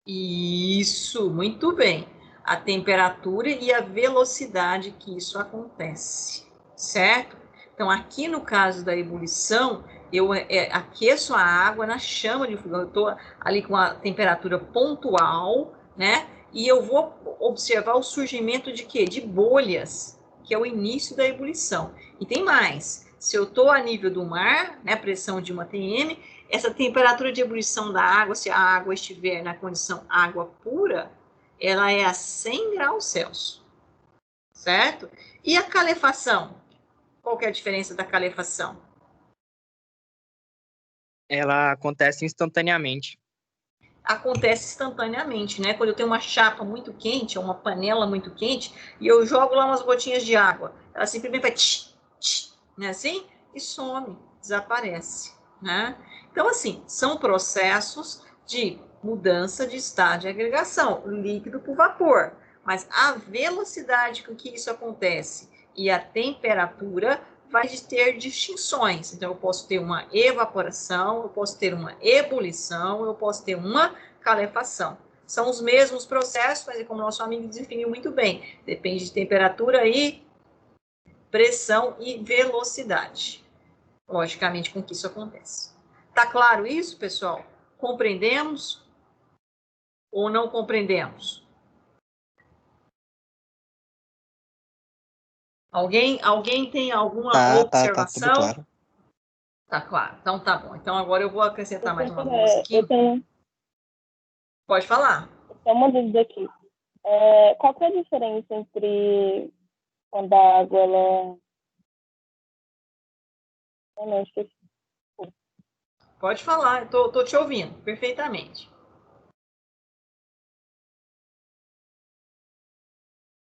Isso, muito bem. A temperatura e a velocidade que isso acontece, certo? Então, aqui no caso da ebulição, eu aqueço a água na chama de fogão, eu estou ali com a temperatura pontual, né? E eu vou observar o surgimento de quê? De bolhas, que é o início da ebulição. E tem mais, se eu estou a nível do mar, né, pressão de 1 atm, essa temperatura de ebulição da água, se a água estiver na condição água pura, ela é a 100 graus Celsius, certo? E a calefação? Qual que é a diferença da calefação? Ela acontece instantaneamente. Acontece instantaneamente, né? Quando eu tenho uma chapa muito quente, uma panela muito quente, e eu jogo lá umas gotinhas de água, ela simplesmente vai tch, tch, né, assim? E some, desaparece, né? Então, assim, são processos de mudança de estado de agregação, líquido para o vapor, mas a velocidade com que isso acontece e a temperatura vai ter distinções. Então, eu posso ter uma evaporação, eu posso ter uma ebulição, eu posso ter uma calefação. São os mesmos processos, mas como nosso amigo definiu muito bem, depende de temperatura e pressão e velocidade. Logicamente, com que isso acontece. Tá claro isso, pessoal? Compreendemos ou não compreendemos? Alguém tem alguma observação? Tá tudo claro. Tá claro. Então tá bom. Então agora eu vou acrescentar mais uma coisa aqui. Pode falar. Tem uma dúvida aqui. Qual que é a diferença entre quando a água ela... Eu não esqueci. Pode falar, eu tô te ouvindo perfeitamente.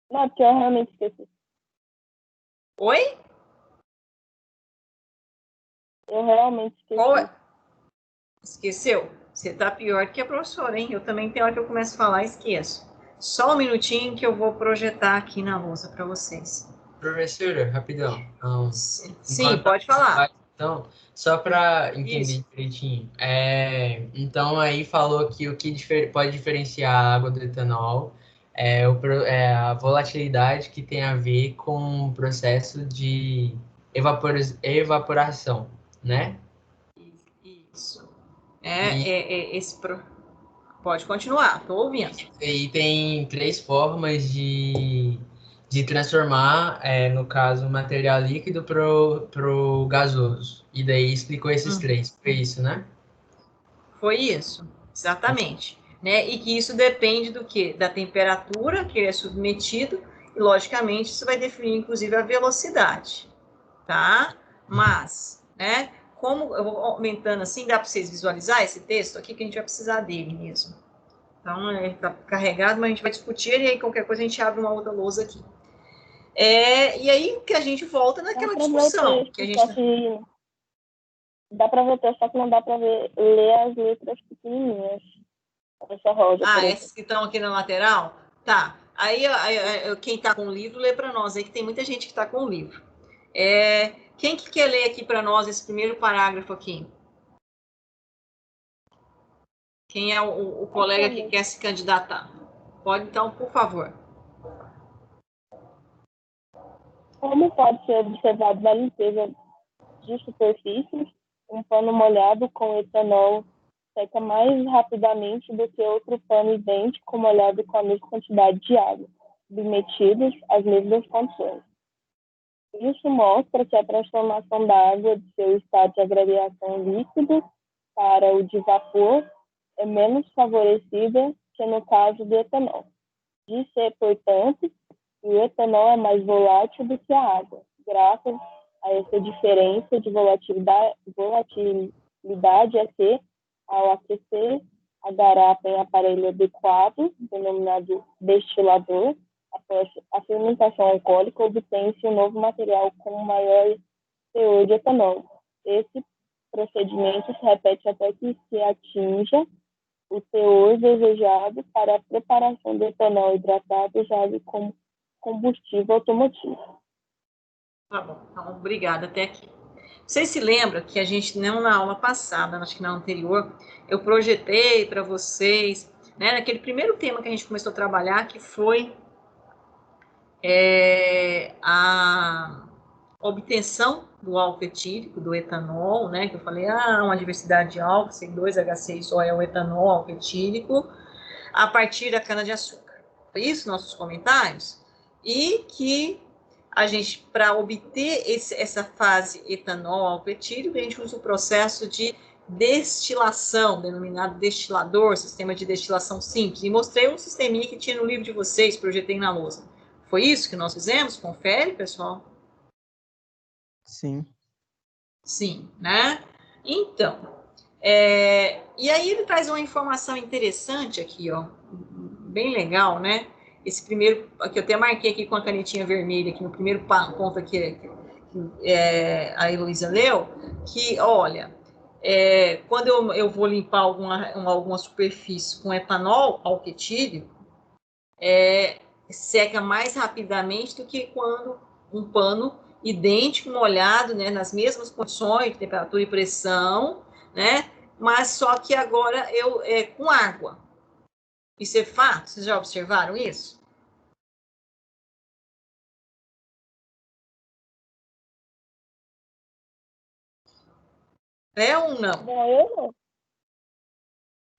Não, porque eu realmente esqueci. Oi? Eu realmente esqueci. Esqueceu? Você tá pior que a professora, hein? Eu também tem hora que eu começo a falar e esqueço. Só um minutinho que eu vou projetar aqui na lousa para vocês. Professora, rapidão. Sim, pode falar. Então, só para entender Isso. direitinho. Então, aí falou que o que pode diferenciar a água do etanol é a volatilidade que tem a ver com o processo de evaporação, né? Isso. Pode continuar, estou ouvindo. E tem 3 formas de transformar, no caso, o material líquido pro gasoso. E daí explicou esses 3. Foi isso, né? Foi isso, exatamente. Né? E que isso depende do quê? Da temperatura que ele é submetido, e logicamente isso vai definir, inclusive, a velocidade, tá? Mas, né, como eu vou aumentando assim, dá para vocês visualizar esse texto aqui, que a gente vai precisar dele mesmo. Então, ele está carregado, mas a gente vai discutir, e aí qualquer coisa a gente abre uma outra lousa aqui. E aí que a gente volta naquela discussão. Que a gente... Dá para ver, só que não dá para ler as letras pequenininhas. Essa rosa, essas que estão aqui na lateral? Tá. Aí, quem está com o livro, lê para nós. Aí que tem muita gente que está com o livro. Quem que quer ler aqui para nós esse primeiro parágrafo aqui? Quem é o colega que quer se candidatar? Pode, então, por favor. Como pode ser observado na limpeza de superfícies, um pano molhado com etanol seca mais rapidamente do que outro pano idêntico molhado com a mesma quantidade de água, submetidos às mesmas condições. Isso mostra que a transformação da água de seu estado de agregação líquido para o de vapor é menos favorecida que no caso do etanol. Diz-se, portanto, que o etanol é mais volátil do que a água, graças a essa diferença de volatilidade é que, ao aquecer a garrafa em aparelho adequado, denominado destilador, após a fermentação alcoólica, obtém-se um novo material com maior teor de etanol. Esse procedimento se repete até que se atinja o teor desejado para a preparação do etanol hidratado usado como combustível automotivo. Tá bom, então, obrigada até aqui. Vocês se lembram que a gente, não na aula passada, acho que na anterior, eu projetei para vocês, né, naquele primeiro tema que a gente começou a trabalhar, que foi a obtenção do álcool etílico, do etanol, né, que eu falei, uma diversidade de álcool, C2H6 só é o etanol, álcool etílico, a partir da cana-de-açúcar. Foi isso, nossos comentários? E que a gente, para obter essa fase etanol, álcool etílico, a gente usa o processo de destilação, denominado destilador, sistema de destilação simples. E mostrei um sisteminha que tinha no livro de vocês, projetei na lousa. Foi isso que nós fizemos? Confere, pessoal? Sim. Sim, né? Então, e aí ele traz uma informação interessante aqui, ó, bem legal, né? Esse primeiro, que eu até marquei aqui com a canetinha vermelha, aqui no primeiro ponto aqui, a Heloísa leu, que, olha, quando eu vou limpar alguma superfície com etanol, álcool etílico, seca mais rapidamente do que quando um pano idêntico, molhado, né, nas mesmas condições de temperatura e pressão, né, mas só que agora com água. Isso é fato? Vocês já observaram isso? É ou não? Não, eu não.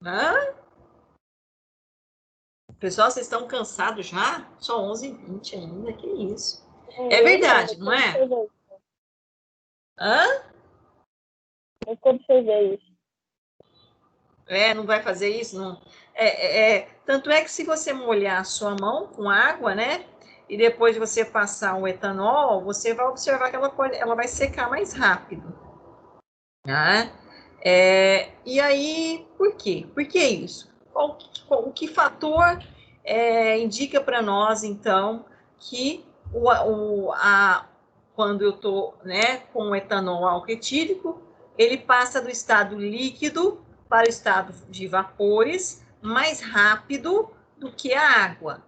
Hã? Pessoal, vocês estão cansados já? Só 11h20 ainda, que isso? É verdade, não é? Hã? Eu observei isso. Não vai fazer isso? Não. Tanto é que se você molhar a sua mão com água, né? E depois você passar o etanol, você vai observar que ela vai secar mais rápido. Né? E aí, por quê? Por que isso? O que fator indica para nós, então, que quando eu estou, né, com o etanol álcool etílico, ele passa do estado líquido para o estado de vapores mais rápido do que a água.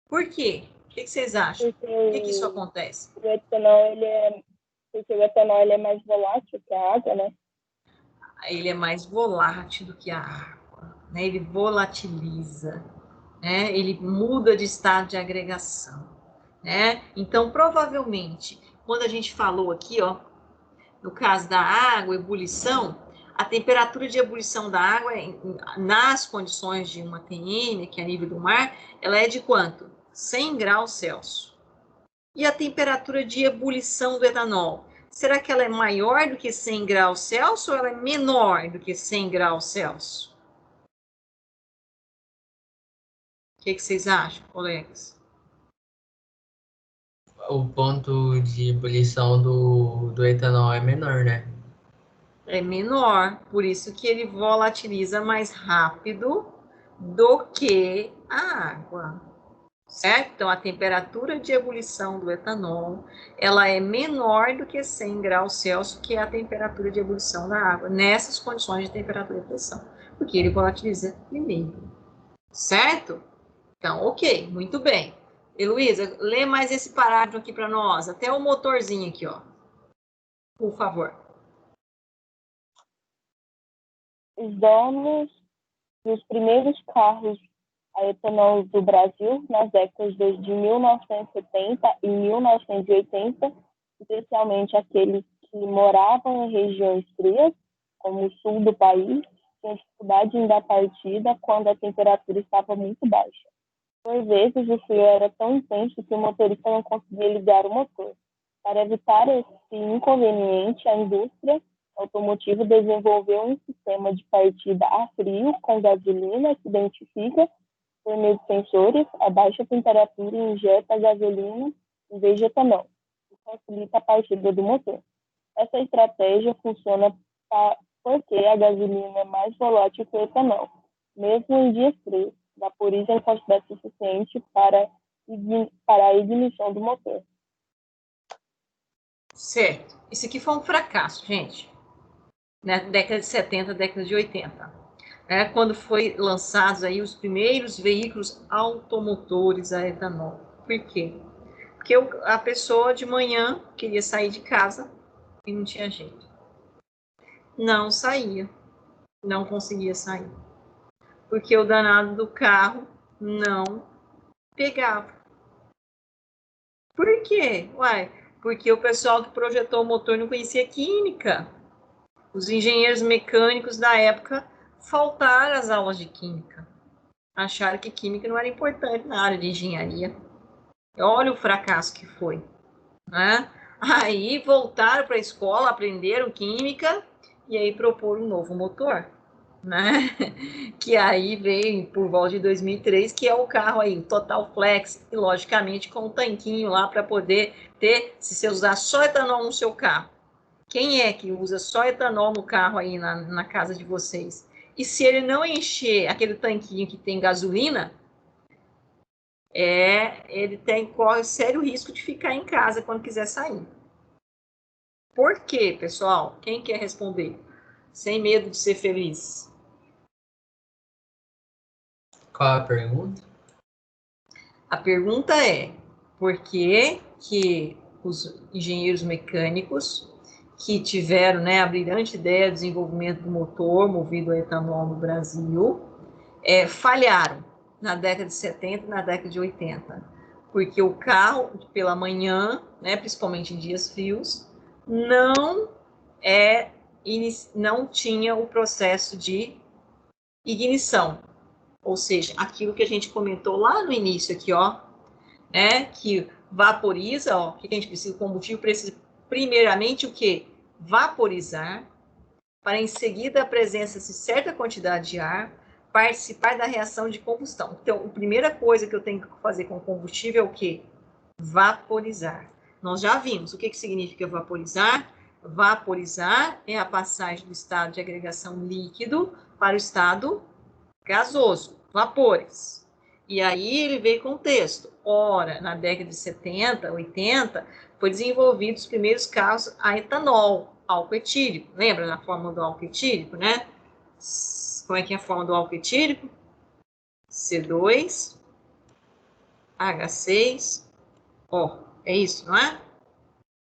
Por quê? O que vocês acham? Por que isso acontece? O etanol, porque o etanol ele é mais volátil que a água, né? Ele é mais volátil do que a água, né? Ele volatiliza, né? Ele muda de estado de agregação, né? Então, provavelmente, quando a gente falou aqui, ó, no caso da água, ebulição, a temperatura de ebulição da água, nas condições de uma TN, que é a nível do mar, ela é de quanto? 100 graus Celsius. E a temperatura de ebulição do etanol? Será que ela é maior do que 100 graus Celsius ou ela é menor do que 100 graus Celsius? O que vocês acham, colegas? O ponto de ebulição do etanol é menor, né? É menor, por isso que ele volatiliza mais rápido do que a água, certo? Então, a temperatura de ebulição do etanol, ela é menor do que 100 graus Celsius, que é a temperatura de ebulição da água, nessas condições de temperatura e pressão, porque ele volatiliza primeiro, certo? Então, ok, muito bem. Heloísa, lê mais esse parágrafo aqui para nós, até o motorzinho aqui, ó. Por favor. Os donos dos primeiros carros a etanol do Brasil, nas décadas de 1970 e 1980, especialmente aqueles que moravam em regiões frias, como o sul do país, tinham dificuldade em dar partida quando a temperatura estava muito baixa. Por vezes, o frio era tão intenso que o motorista não conseguia ligar o motor. Para evitar esse inconveniente, a indústria automotiva desenvolveu um sistema de partida a frio com gasolina que identifica, por meio de sensores, a baixa temperatura e injeta a gasolina em vez de etanol, e facilita a partida do motor. Essa estratégia funciona porque a gasolina é mais volátil que o etanol, mesmo em dias frios, vaporiza em quantidade suficiente para a ignição do motor. Certo. Isso aqui foi um fracasso, gente. Na década de 70, década de 80. Quando foi lançados aí os primeiros veículos automotores a etanol. Por quê? Porque a pessoa de manhã queria sair de casa e não tinha jeito. Não saía. Não conseguia sair. Porque o danado do carro não pegava. Por quê? Uai, porque o pessoal que projetou o motor não conhecia química. Os engenheiros mecânicos da época faltaram às aulas de química. Acharam que química não era importante na área de engenharia. Olha o fracasso que foi, né? Aí voltaram para a escola, aprenderam química e aí proporam um novo motor, né? Que aí veio por volta de 2003, que é o carro aí, o Total Flex, e logicamente com um tanquinho lá para poder ter, se você usar só etanol no seu carro. Quem é que usa só etanol no carro aí na casa de vocês? E se ele não encher aquele tanquinho que tem gasolina, ele corre sério risco de ficar em casa quando quiser sair. Por quê, pessoal? Quem quer responder? Sem medo de ser feliz. Qual a pergunta? A pergunta é, por que os engenheiros mecânicos que tiveram, né, a brilhante ideia do desenvolvimento do motor movido a etanol no Brasil, falharam na década de 70 e na década de 80? Porque o carro, pela manhã, né, principalmente em dias frios, não tinha o processo de ignição. Ou seja, aquilo que a gente comentou lá no início aqui, ó, que vaporiza, ó, o que a gente precisa? O combustível precisa, primeiramente, o quê? Vaporizar, para em seguida a presença de certa quantidade de ar, participar da reação de combustão. Então, a primeira coisa que eu tenho que fazer com o combustível é o quê? Vaporizar. Nós já vimos o que significa vaporizar. Vaporizar é a passagem do estado de agregação líquido para o estado gasoso, vapores. E aí ele veio com o texto. Ora, na década de 70, 80, foi desenvolvido os primeiros carros a etanol, álcool etílico. Lembra da fórmula do álcool etílico, né? Como é que é a forma do álcool etílico? C2, H6O. É isso, não é?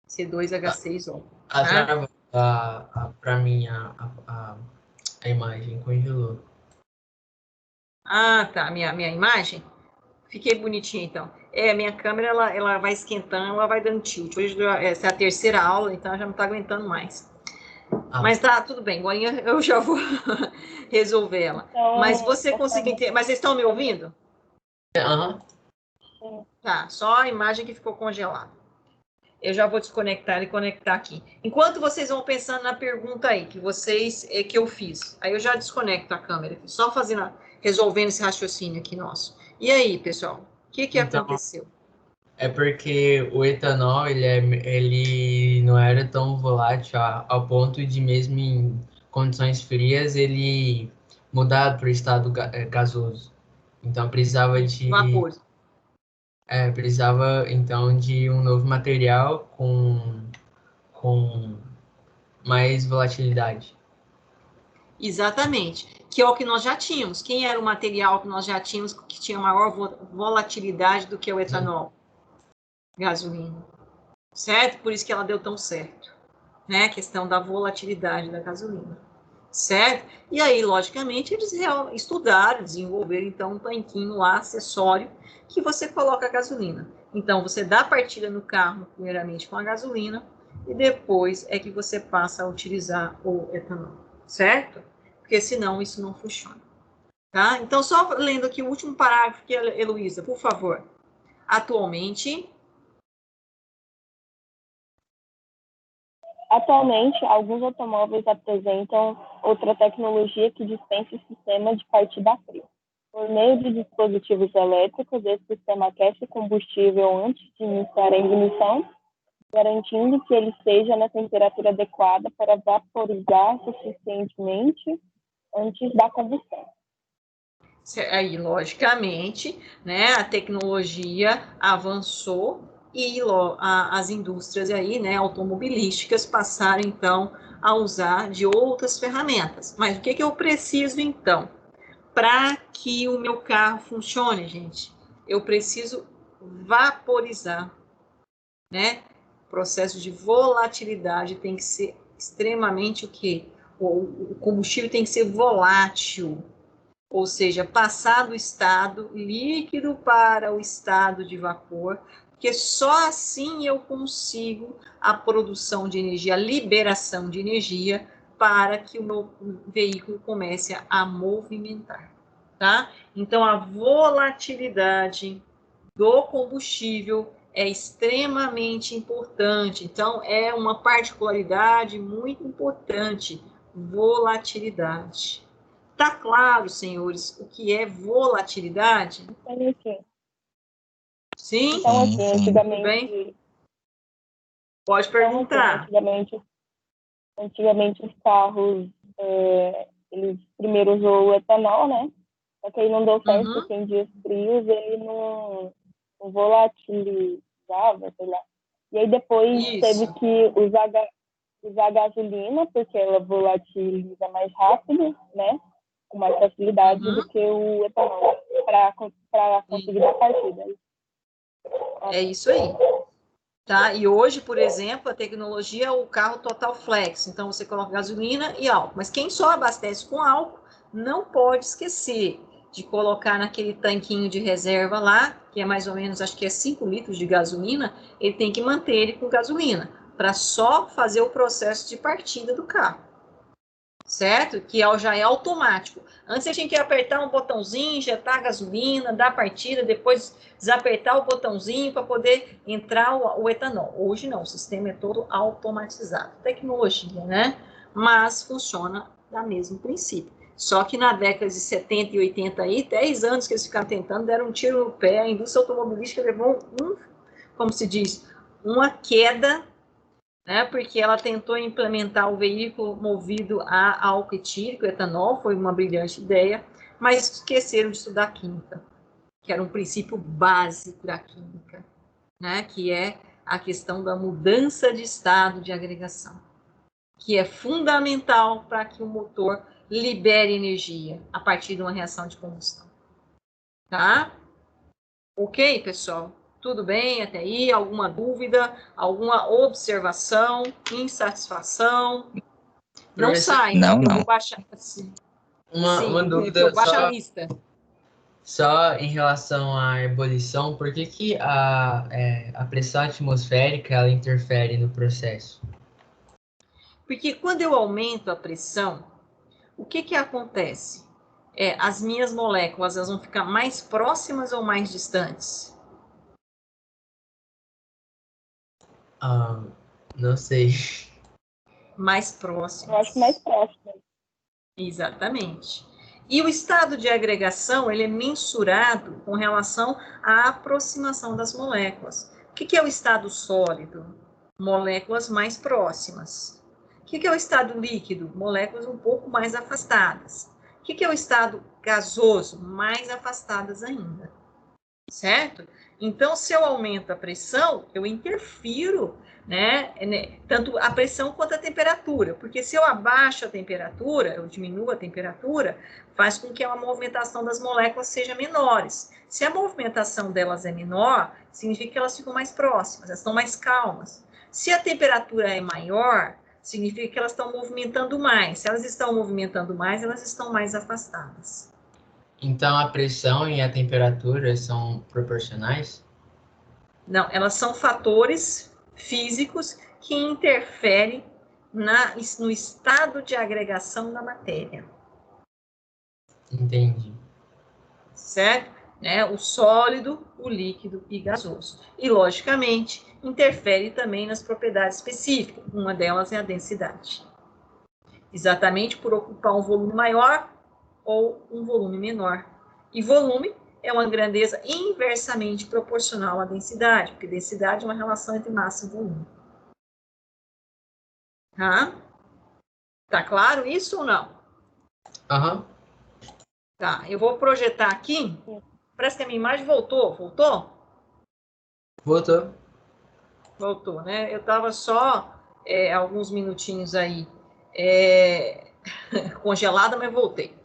C2H6O. Travou para mim a imagem congelou. Ah, tá. Minha imagem? Fiquei bonitinha, então. Minha câmera, ela vai esquentando, ela vai dando tilt. Hoje, essa é a terceira aula, então ela já não está aguentando mais. Mas tá, tudo bem. Agora eu já vou resolver ela. Então, Mas você conseguiu entender? Mas vocês estão me ouvindo? Aham. Tá, só a imagem que ficou congelada. Eu já vou desconectar e conectar aqui. Enquanto vocês vão pensando na pergunta aí, que eu fiz. Aí eu já desconecto a câmera aqui, só resolvendo esse raciocínio aqui nosso. E aí, pessoal? O que Então, aconteceu? É porque o etanol, ele não era tão volátil ao ponto de, mesmo em condições frias, ele mudar para o estado gasoso. Então, Vapor. precisava, então, de um novo material com mais volatilidade. Exatamente. Que é o que nós já tínhamos. Quem era o material que nós já tínhamos que tinha maior volatilidade do que o etanol? Gasolina. Certo? Por isso que ela deu tão certo. Né? A questão da volatilidade da gasolina. Certo? E aí, logicamente, eles estudaram, desenvolveram, então, um tanquinho lá, acessório, que você coloca a gasolina. Então, você dá partida no carro, primeiramente com a gasolina, e depois é que você passa a utilizar o etanol. Certo? Porque senão isso não funciona. Tá? Então, só lendo aqui o último parágrafo aqui, Heloísa, por favor. Atualmente, alguns automóveis apresentam outra tecnologia que dispensa o sistema de partida fria. Por meio de dispositivos elétricos, esse sistema aquece o combustível antes de iniciar a ignição, garantindo que ele esteja na temperatura adequada para vaporizar suficientemente antes da combustão. Aí, logicamente, né, a tecnologia avançou e as indústrias aí, né, automobilísticas passaram, então, a usar de outras ferramentas. Mas o que eu preciso, então? Para que o meu carro funcione, gente, eu preciso vaporizar, né? O processo de volatilidade tem que ser extremamente o quê? O combustível tem que ser volátil, ou seja, passar do estado líquido para o estado de vapor, porque só assim eu consigo a produção de energia, a liberação de energia para que o meu veículo comece a movimentar, tá? Então, a volatilidade do combustível é extremamente importante. Então, é uma particularidade muito importante, volatilidade. Tá claro, senhores, o que é volatilidade? Sim? Então, assim, Tudo antigamente... bem? Pode perguntar. Antigamente os carros, eles primeiro usou o etanol, né? Só que aí não deu certo, porque em dias frios ele não volatilizava, sei lá. E aí depois teve que usar gasolina, porque ela volatiliza mais rápido, né? Com mais facilidade do que o etanol, para conseguir dar partida. É isso aí. Tá? E hoje, por exemplo, a tecnologia é o carro total flex. Então, você coloca gasolina e álcool. Mas quem só abastece com álcool não pode esquecer de colocar naquele tanquinho de reserva lá, que é mais ou menos, acho que é 5 litros de gasolina, ele tem que manter ele com gasolina, para só fazer o processo de partida do carro. Certo? Que já é automático. Antes você tinha que apertar um botãozinho, injetar a gasolina, dar partida, depois desapertar o botãozinho para poder entrar o etanol. Hoje não, o sistema é todo automatizado. Tecnologia, né? Mas funciona da mesmo princípio. Só que na década de 70 e 80 aí, 10 anos que eles ficaram tentando, deram um tiro no pé, a indústria automobilística levou como se diz, uma queda, né, porque ela tentou implementar o veículo movido a álcool etílico, etanol, foi uma brilhante ideia, mas esqueceram de estudar química, que era um princípio básico da química, né, que é a questão da mudança de estado de agregação, que é fundamental para que o motor libere energia a partir de uma reação de combustão. Tá? Ok, pessoal? Tudo bem até aí? Alguma dúvida? Alguma observação? Insatisfação? Não sai. Não, Eu não. vou baixar assim. Uma Sim, dúvida eu baixo só, a lista. só em relação à ebulição, por que a pressão atmosférica ela interfere no processo? Porque quando eu aumento a pressão, o que acontece? As minhas moléculas elas vão ficar mais próximas ou mais distantes? Não sei. Mais próximas. Eu acho mais próximo. Exatamente. E o estado de agregação, ele é mensurado com relação à aproximação das moléculas. O que é o estado sólido? Moléculas mais próximas. O que é o estado líquido? Moléculas um pouco mais afastadas. O que é o estado gasoso? Mais afastadas ainda. Certo? Então, se eu aumento a pressão, eu interfiro, né, tanto a pressão quanto a temperatura, porque se eu abaixo a temperatura, eu diminuo a temperatura, faz com que a movimentação das moléculas seja menores. Se a movimentação delas é menor, significa que elas ficam mais próximas, elas estão mais calmas. Se a temperatura é maior, significa que elas estão movimentando mais. Se elas estão movimentando mais, elas estão mais afastadas. Então, a pressão e a temperatura são proporcionais? Não, elas são fatores físicos que interferem no estado de agregação da matéria. Entendi. Certo? Né? O sólido, o líquido e gasoso. E, logicamente, interfere também nas propriedades específicas. Uma delas é a densidade. Exatamente por ocupar um volume maior ou um volume menor. E volume é uma grandeza inversamente proporcional à densidade, porque densidade é uma relação entre massa e volume. Tá claro isso ou não? Aham. Tá, eu vou projetar aqui. Parece que a minha imagem voltou. Voltou? Voltou. Voltou, né? Eu estava só alguns minutinhos aí congelada, mas voltei.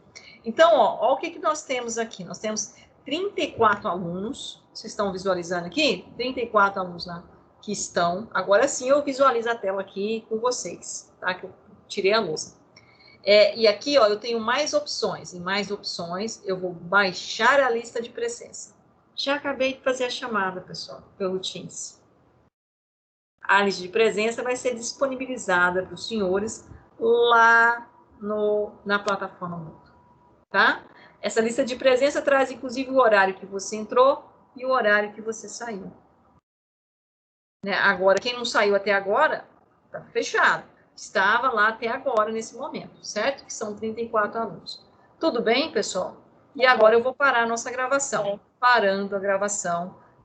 Então, ó o que nós temos aqui. Nós temos 34 alunos. Vocês estão visualizando aqui? 34 alunos lá que estão. Agora sim eu visualizo a tela aqui com vocês, tá? Que eu tirei a lousa. E aqui, ó, eu tenho mais opções. Em mais opções, eu vou baixar a lista de presença. Já acabei de fazer a chamada, pessoal, pelo Teams. A lista de presença vai ser disponibilizada para os senhores lá na plataforma Moodle, tá? Essa lista de presença traz, inclusive, o horário que você entrou e o horário que você saiu. Né? Agora, quem não saiu até agora, tá fechado. Estava lá até agora, nesse momento, certo? Que são 34 alunos. Tudo bem, pessoal? E agora eu vou parar a nossa gravação. Parando a gravação,